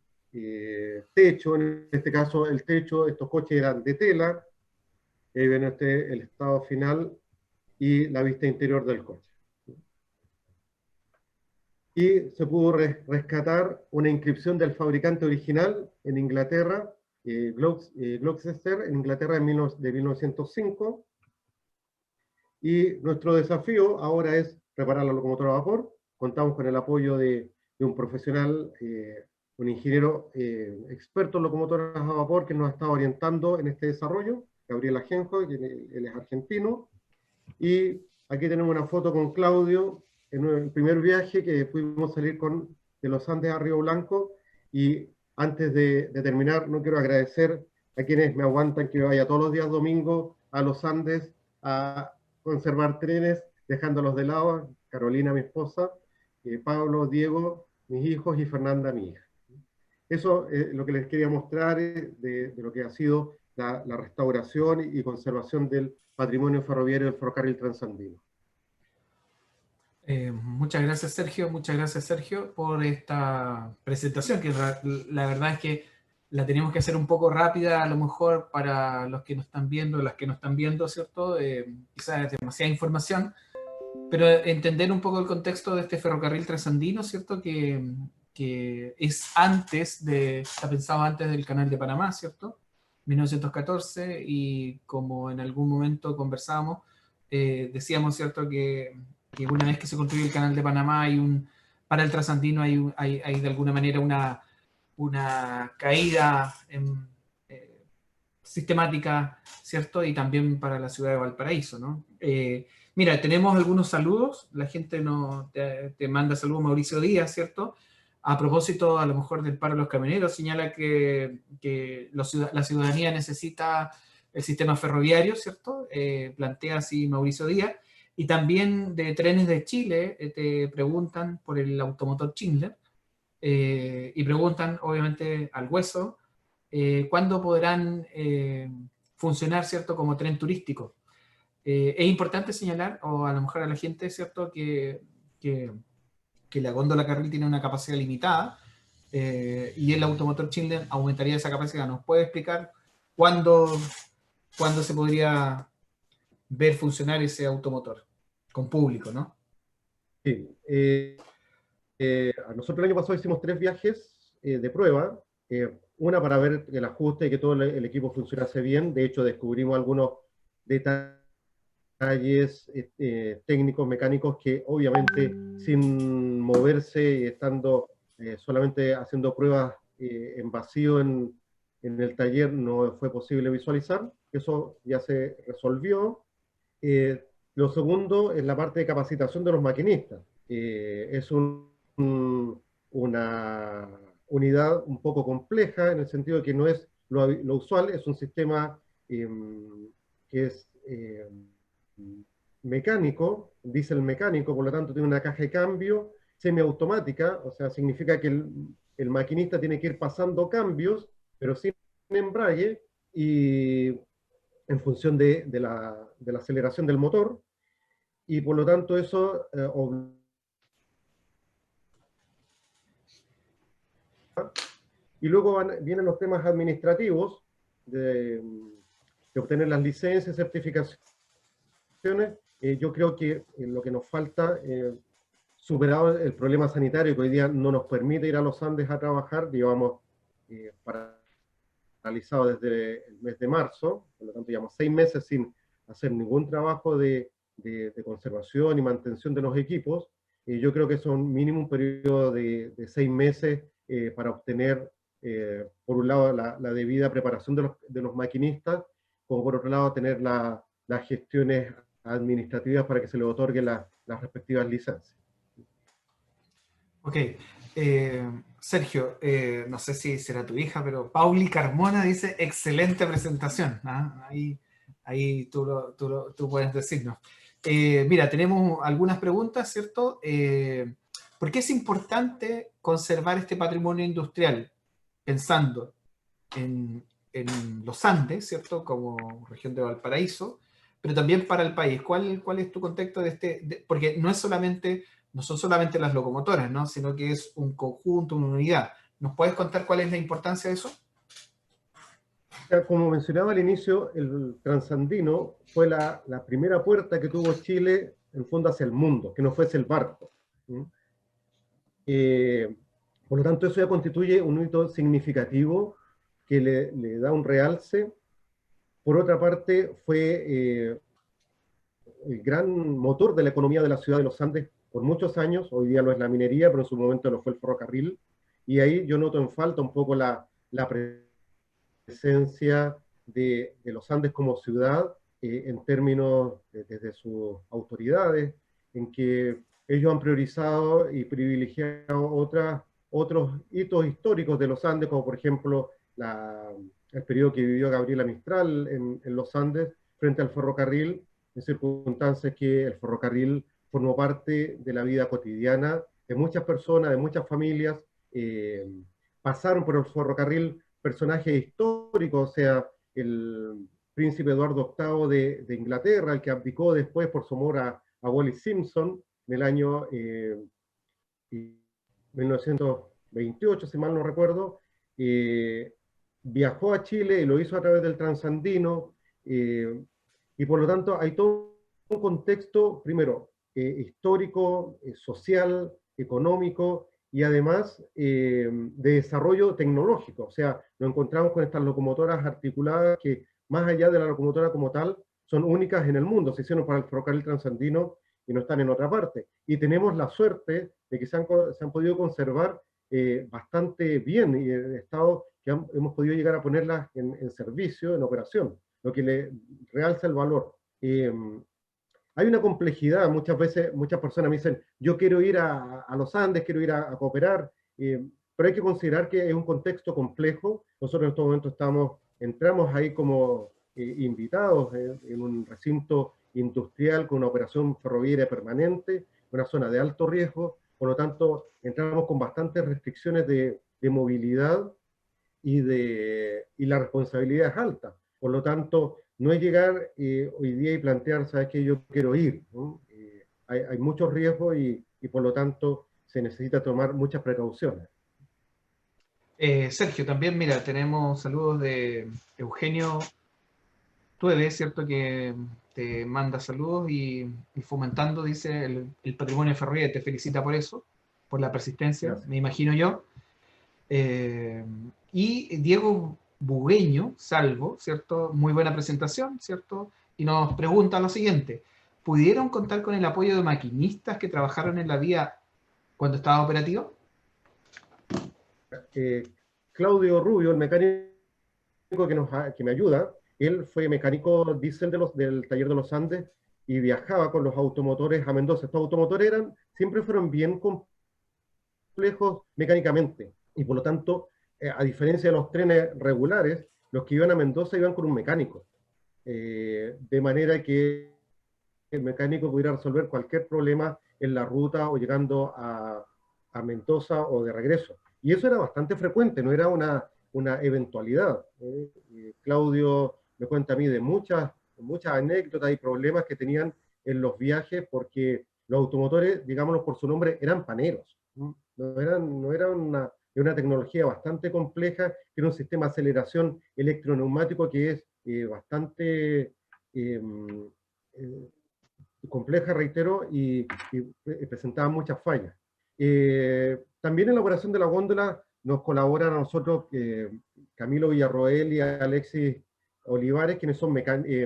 techo. En este caso el techo, estos coches eran de tela. Ahí ven el estado final y la vista interior del coche. Y se pudo rescatar una inscripción del fabricante original en Inglaterra, Gloucester, en Inglaterra de 1905. Y nuestro desafío ahora es reparar la locomotora a vapor. Contamos con el apoyo de un profesional un ingeniero experto en locomotoras a vapor que nos ha estado orientando en este desarrollo, Gabriel Ajenjo, que él es argentino. Y aquí tenemos una foto con Claudio en el primer viaje que pudimos salir de los Andes a Río Blanco. Y antes de terminar, no quiero agradecer a quienes me aguantan que vaya todos los días domingo a los Andes a conservar trenes, dejándolos de lado, Carolina, mi esposa, Pablo, Diego, mis hijos y Fernanda, mi hija. Eso es lo que les quería mostrar de lo que ha sido la restauración y conservación del patrimonio ferroviario del ferrocarril transandino. Muchas gracias Sergio por esta presentación, que la verdad es que la tenemos que hacer un poco rápida, a lo mejor para los que nos están viendo, las que nos están viendo, ¿cierto? Quizás es demasiada información, pero entender un poco el contexto de este ferrocarril transandino, ¿cierto? Que es está pensado antes del Canal de Panamá, ¿cierto? 1914, y como en algún momento conversábamos, decíamos, ¿cierto? Que una vez que se construye el Canal de Panamá, para el trasandino hay de alguna manera una caída sistemática, ¿cierto? Y también para la ciudad de Valparaíso, ¿no? Mira, tenemos algunos saludos, la gente te manda saludos, Mauricio Díaz, ¿cierto? A propósito, a lo mejor del paro de los camioneros, señala que la ciudadanía necesita el sistema ferroviario, ¿cierto? Plantea así Mauricio Díaz. Y también de Trenes de Chile te preguntan por el automotor Schindler, y preguntan, obviamente, al hueso, cuándo podrán funcionar, ¿cierto?, como tren turístico. Es importante señalar, o a lo mejor a la gente, ¿cierto?, que la góndola carril tiene una capacidad limitada, y el automotor Schindler aumentaría esa capacidad. ¿Nos puede explicar cuándo se podría ver funcionar ese automotor con público, ¿no? Sí. Nosotros el año pasado hicimos 3 viajes de prueba. Una para ver el ajuste y que todo el equipo funcionase bien. De hecho, descubrimos algunos detalles técnicos, mecánicos, que obviamente sin moverse y estando solamente haciendo pruebas en vacío en el taller no fue posible visualizar. Eso ya se resolvió. Lo segundo es la parte de capacitación de los maquinistas. Es una unidad un poco compleja en el sentido de que no es lo usual, es un sistema que es mecánico, diésel mecánico, por lo tanto tiene una caja de cambio semiautomática, o sea, significa que el maquinista tiene que ir pasando cambios, pero sin embrague, y en función de la aceleración del motor, y por lo tanto eso y luego vienen los temas administrativos de obtener las licencias, certificaciones. Yo creo que lo que nos falta, superado el problema sanitario que hoy día no nos permite ir a los Andes a trabajar, llevamos paralizado desde el mes de marzo, por lo tanto llevamos 6 meses sin hacer ningún trabajo de conservación y mantención de los equipos. Yo creo que es un mínimo un periodo de 6 meses para obtener, por un lado, la debida preparación de los maquinistas, como por otro lado, tener las gestiones administrativas para que se les otorguen las respectivas licencias. Ok. Sergio, no sé si será tu hija, pero Pauli Carmona dice, excelente presentación. ¿Ah? Ahí tú puedes decirnos. Mira, tenemos algunas preguntas, ¿cierto? ¿Por qué es importante conservar este patrimonio industrial? Pensando en los Andes, ¿cierto? Como región de Valparaíso, pero también para el país. ¿Cuál es tu contexto de este? Porque no son solamente las locomotoras, ¿no? Sino que es un conjunto, una unidad. ¿Nos puedes contar cuál es la importancia de eso? Como mencionaba al inicio, el transandino fue la primera puerta que tuvo Chile en fondo hacia el mundo, que no fuese el barco. Por lo tanto, eso ya constituye un hito significativo que le da un realce. Por otra parte, fue el gran motor de la economía de la ciudad de los Andes por muchos años. Hoy día lo es la minería, pero en su momento lo fue el ferrocarril. y ahí yo noto en falta un poco la presencia de los Andes como ciudad, en términos desde sus autoridades, en que ellos han priorizado y privilegiado otros hitos históricos de los Andes, como por ejemplo el periodo que vivió Gabriela Mistral en los Andes frente al ferrocarril, en circunstancias que el ferrocarril formó parte de la vida cotidiana de muchas personas, de muchas familias. Pasaron por el ferrocarril personajes históricos, o sea, el príncipe Eduardo VIII de Inglaterra, el que abdicó después por su amor a Wallis Simpson en el año 1928, si mal no recuerdo, viajó a Chile y lo hizo a través del Transandino, y por lo tanto hay todo un contexto, primero, histórico, social, económico, y además de desarrollo tecnológico. O sea, nos encontramos con estas locomotoras articuladas que, más allá de la locomotora como tal, son únicas en el mundo. Se hicieron para el ferrocarril transandino y no están en otra parte. Y tenemos la suerte de que se han podido conservar bastante bien y en estado que hemos podido llegar a ponerlas en servicio, en operación, lo que le realza el valor. Hay una complejidad, muchas veces muchas personas me dicen, yo quiero ir a los Andes, quiero ir a cooperar, pero hay que considerar que es un contexto complejo. Nosotros en este momento entramos ahí como invitados en un recinto industrial con una operación ferroviaria permanente, una zona de alto riesgo, por lo tanto entramos con bastantes restricciones de movilidad y la responsabilidad es alta. Por lo tanto, no es llegar hoy día y plantear, ¿sabes qué? Yo quiero ir, ¿no? Hay muchos riesgos y por lo tanto se necesita tomar muchas precauciones. Sergio, también, mira, tenemos saludos de Eugenio Tueve, ¿cierto? Que te manda saludos y fomentando, dice, el patrimonio ferroviario. Te felicita por eso, por la persistencia, Gracias. me imagino yo. Y Diego Bugueño, Salvo, ¿cierto? Muy buena presentación, ¿cierto? Y nos pregunta lo siguiente: ¿pudieron contar con el apoyo de maquinistas que trabajaron en la vía cuando estaba operativo? Claudio Rubio, el mecánico que me ayuda, él fue mecánico diésel del taller de los Andes y viajaba con los automotores a Mendoza. Estos automotores siempre fueron bien complejos mecánicamente y por lo tanto, a diferencia de los trenes regulares, los que iban a Mendoza iban con un mecánico, de manera que el mecánico pudiera resolver cualquier problema en la ruta o llegando a Mendoza o de regreso. Y eso era bastante frecuente, no era una eventualidad. Claudio me cuenta a mí de muchas anécdotas y problemas que tenían en los viajes porque los automotores, digámoslo por su nombre, eran paneros. No eran una tecnología bastante compleja, que era un sistema de aceleración electroneumático que es bastante compleja, reitero, y presentaba muchas fallas. También en la operación de la góndola nos colaboran a nosotros Camilo Villarroel y Alexis Olivares, quienes son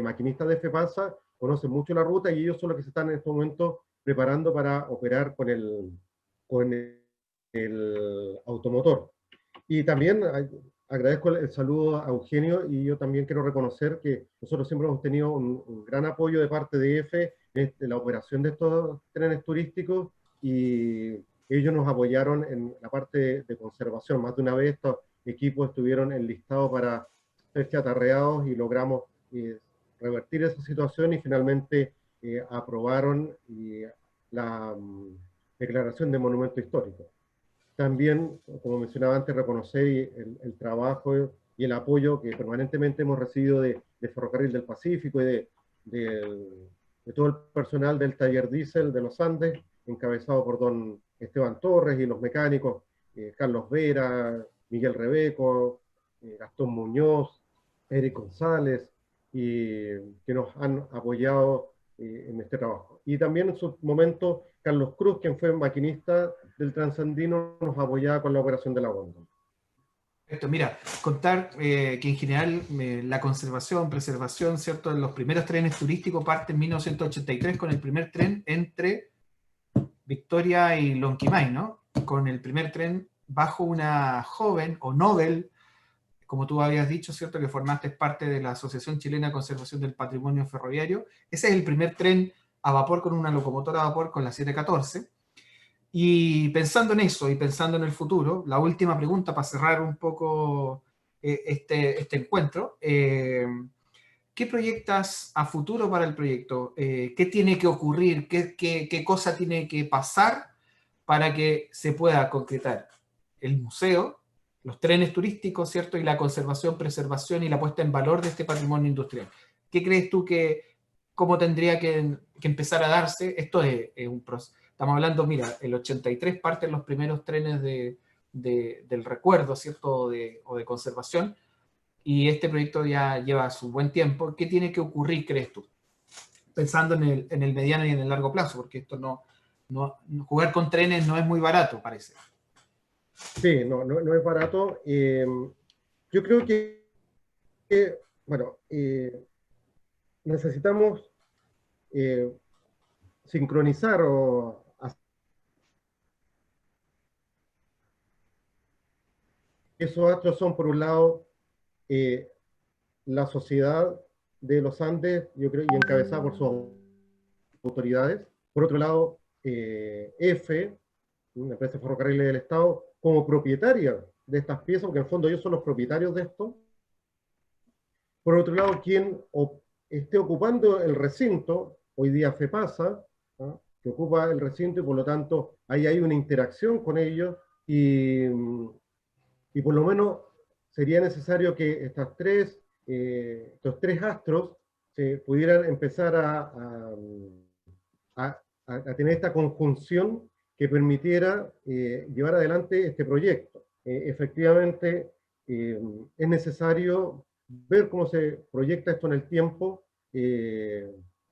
maquinistas de FEPASA, conocen mucho la ruta y ellos son los que se están en estos momentos preparando para operar con el automotor. Y también agradezco el saludo a Eugenio y yo también quiero reconocer que nosotros siempre hemos tenido un gran apoyo de parte de EFE en la operación de estos trenes turísticos y ellos nos apoyaron en la parte de conservación. Más de una vez estos equipos estuvieron enlistados para ser chatarreados y logramos revertir esa situación y finalmente aprobaron la declaración de monumento histórico. También, como mencionaba antes, reconocer el trabajo y el apoyo que permanentemente hemos recibido de Ferrocarril del Pacífico y de todo el personal del taller diésel de los Andes, encabezado por don Esteban Torres y los mecánicos Carlos Vera, Miguel Rebeco, Gastón Muñoz, Eric González, que nos han apoyado en este trabajo. Y también en su momento Carlos Cruz, quien fue maquinista del Transandino, nos apoyaba con la operación de la góndola. Perfecto, mira, contar que en general la conservación, preservación, ¿cierto? Los primeros trenes turísticos parten en 1983 con el primer tren entre Victoria y Lonquimay, ¿no? Con el primer tren bajo una joven o Nobel, como tú habías dicho, ¿cierto? Que formaste parte de la Asociación Chilena de Conservación del Patrimonio Ferroviario. Ese es el primer tren a vapor con una locomotora a vapor con la 714. Y pensando en eso y pensando en el futuro, la última pregunta para cerrar un poco este encuentro. ¿Qué proyectas a futuro para el proyecto? ¿Qué tiene que ocurrir? ¿Qué cosa tiene que pasar para que se pueda concretar el museo, los trenes turísticos, ¿cierto? Y la conservación, preservación y la puesta en valor de este patrimonio industrial? ¿Qué crees tú cómo tendría que empezar a darse? Esto es un proceso. Estamos hablando, mira, el 83 parten los primeros trenes del recuerdo, ¿cierto? O de conservación, y este proyecto ya lleva su buen tiempo. ¿Qué tiene que ocurrir, crees tú? Pensando en el mediano y en el largo plazo, porque esto jugar con trenes no es muy barato, parece. Sí, no es barato. Yo creo bueno, necesitamos sincronizar o hacer esos astros son, por un lado, eh, la sociedad de los Andes, yo creo, y encabezada por sus autoridades. Por otro lado, EFE, una empresa de ferrocarriles del Estado, como propietaria de estas piezas, porque en el fondo ellos son los propietarios de esto. Por otro lado, quien esté ocupando el recinto, hoy día FEPASA, ¿no? Que ocupa el recinto y por lo tanto ahí hay una interacción con ellos y por lo menos sería necesario que estos tres astros se pudieran empezar a tener esta conjunción que permitiera llevar adelante este proyecto. Efectivamente, es necesario ver cómo se proyecta esto en el tiempo,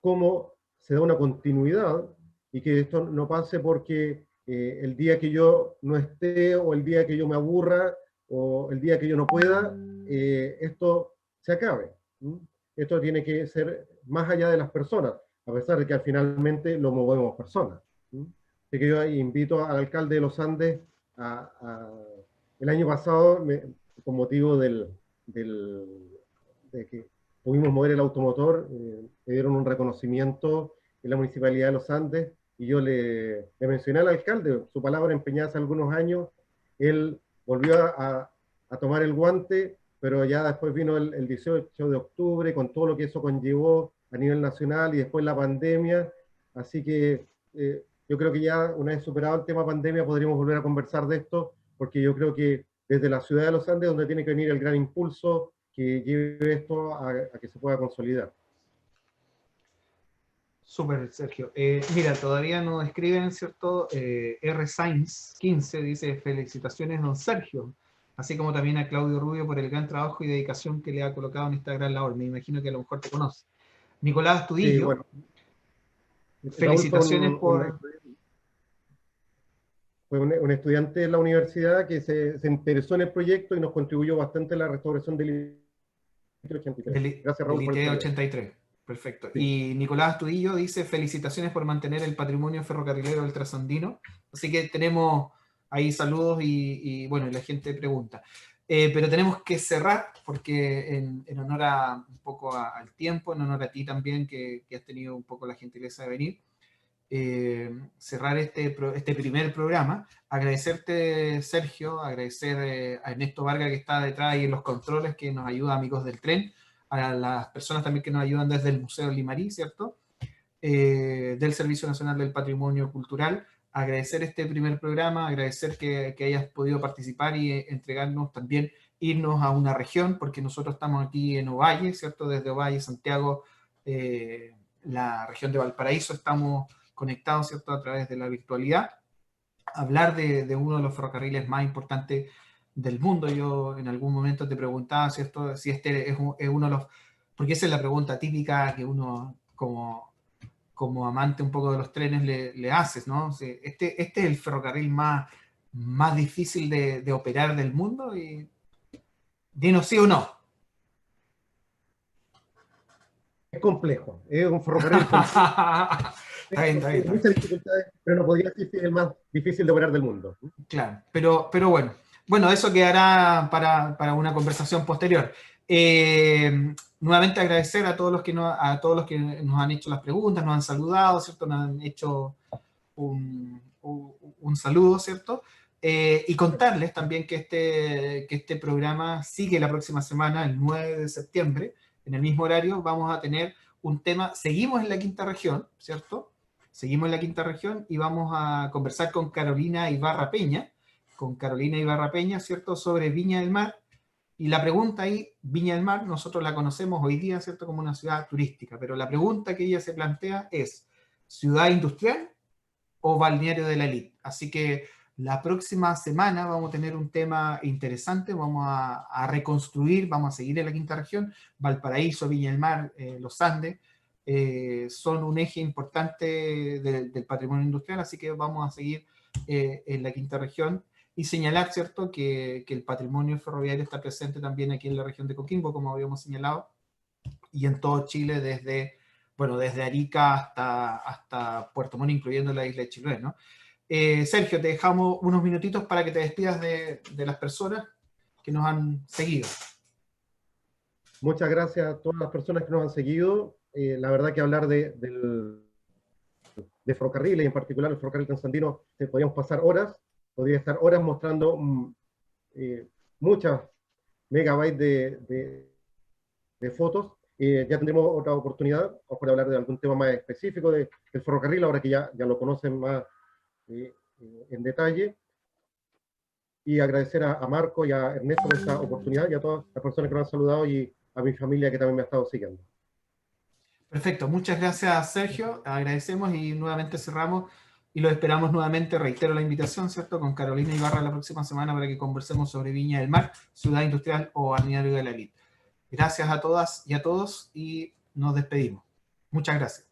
cómo se da una continuidad y que esto no pase porque el día que yo no esté o el día que yo me aburra o el día que yo no pueda, esto se acabe. ¿Mm? Esto tiene que ser más allá de las personas, a pesar de que finalmente lo movemos personas. ¿Mm? Así que yo invito al alcalde de los Andes el año pasado, con motivo de que pudimos mover el automotor, me dieron un reconocimiento en la Municipalidad de los Andes y yo le mencioné al alcalde, su palabra empeñada hace algunos años, él volvió a tomar el guante, pero ya después vino el 18 de octubre con todo lo que eso conllevó a nivel nacional y después la pandemia, así que yo creo que ya una vez superado el tema pandemia podríamos volver a conversar de esto, porque yo creo que desde la ciudad de los Andes, donde tiene que venir el gran impulso que lleve esto a que se pueda consolidar. Súper, Sergio. Mira, todavía nos escriben, ¿cierto? R. Sainz 15 dice: felicitaciones, don Sergio, así como también a Claudio Rubio por el gran trabajo y dedicación que le ha colocado en esta gran labor. Me imagino que a lo mejor te conoce. Nicolás Astudillo, Sí, bueno, felicitaciones por... fue un estudiante de la universidad que se interesó en el proyecto y nos contribuyó bastante en la restauración del ITE 83. Gracias, Raúl, del por el ITE saludo. 83. Perfecto. Sí. Y Nicolás Astudillo dice: felicitaciones por mantener el patrimonio ferrocarrilero del trasandino. Así que tenemos ahí saludos y bueno, y la gente pregunta. Pero tenemos que cerrar porque en honor un poco al tiempo, en honor a ti también que has tenido un poco la gentileza de venir, cerrar este primer programa. Agradecerte, Sergio, agradecer a Ernesto Vargas que está detrás y en los controles, que nos ayuda, amigos del tren, a las personas también que nos ayudan desde el Museo Limarí, ¿cierto? Del Servicio Nacional del Patrimonio Cultural. Agradecer este primer programa, agradecer que hayas podido participar y entregarnos también, irnos a una región, porque nosotros estamos aquí en Ovalle, ¿cierto? Desde Ovalle, Santiago, la región de Valparaíso, estamos conectados, ¿cierto? A través de la virtualidad. Hablar de uno de los ferrocarriles más importantes del mundo. Yo en algún momento te preguntaba, ¿cierto? Si este es uno de los... Porque esa es la pregunta típica que uno como amante un poco de los trenes le haces, ¿no? Este es el ferrocarril más difícil de operar del mundo, y dinos sí o no. Es complejo, es un ferrocarril complejo. Está bien, está bien. Muchas dificultades, pero no podría ser el más difícil de operar del mundo. Claro, pero bueno. Bueno, eso quedará para una conversación posterior. Nuevamente agradecer a todos los que nos han hecho las preguntas, nos han saludado, ¿cierto? Nos han hecho un saludo, ¿cierto? Y contarles también que este programa sigue la próxima semana, el 9 de septiembre, en el mismo horario. Vamos a tener un tema, seguimos en la quinta región, ¿cierto? Seguimos en la quinta región y vamos a conversar con Carolina Ibarra Peña, ¿cierto? Sobre Viña del Mar. Y la pregunta ahí, Viña del Mar, nosotros la conocemos hoy día, ¿cierto? Como una ciudad turística, pero la pregunta que ella se plantea es, ¿ciudad industrial o balneario de la elite? Así que la próxima semana vamos a tener un tema interesante, vamos a reconstruir, vamos a seguir en la quinta región, Valparaíso, Viña del Mar, los Andes, son un eje importante del patrimonio industrial, así que vamos a seguir en la quinta región y señalar, ¿cierto?, que el patrimonio ferroviario está presente también aquí en la región de Coquimbo, como habíamos señalado, y en todo Chile desde Arica hasta Puerto Montt, incluyendo la isla de Chiloé, ¿no? Sergio, te dejamos unos minutitos para que te despidas de las personas que nos han seguido. Muchas gracias a todas las personas que nos han seguido. La verdad que hablar de ferrocarriles, y en particular el ferrocarril transandino, podríamos pasar horas, podría estar horas mostrando muchas megabytes de fotos. Ya tendremos otra oportunidad para hablar de algún tema más específico del ferrocarril, ahora que ya lo conocen más en detalle. Y agradecer a Marco y a Ernesto por esta oportunidad y a todas las personas que nos han saludado y a mi familia que también me ha estado siguiendo. Perfecto, muchas gracias Sergio, agradecemos y nuevamente cerramos y lo esperamos nuevamente, reitero la invitación, ¿cierto?, con Carolina Ibarra la próxima semana para que conversemos sobre Viña del Mar, ciudad industrial o balneario de la elite. Gracias a todas y a todos y nos despedimos. Muchas gracias.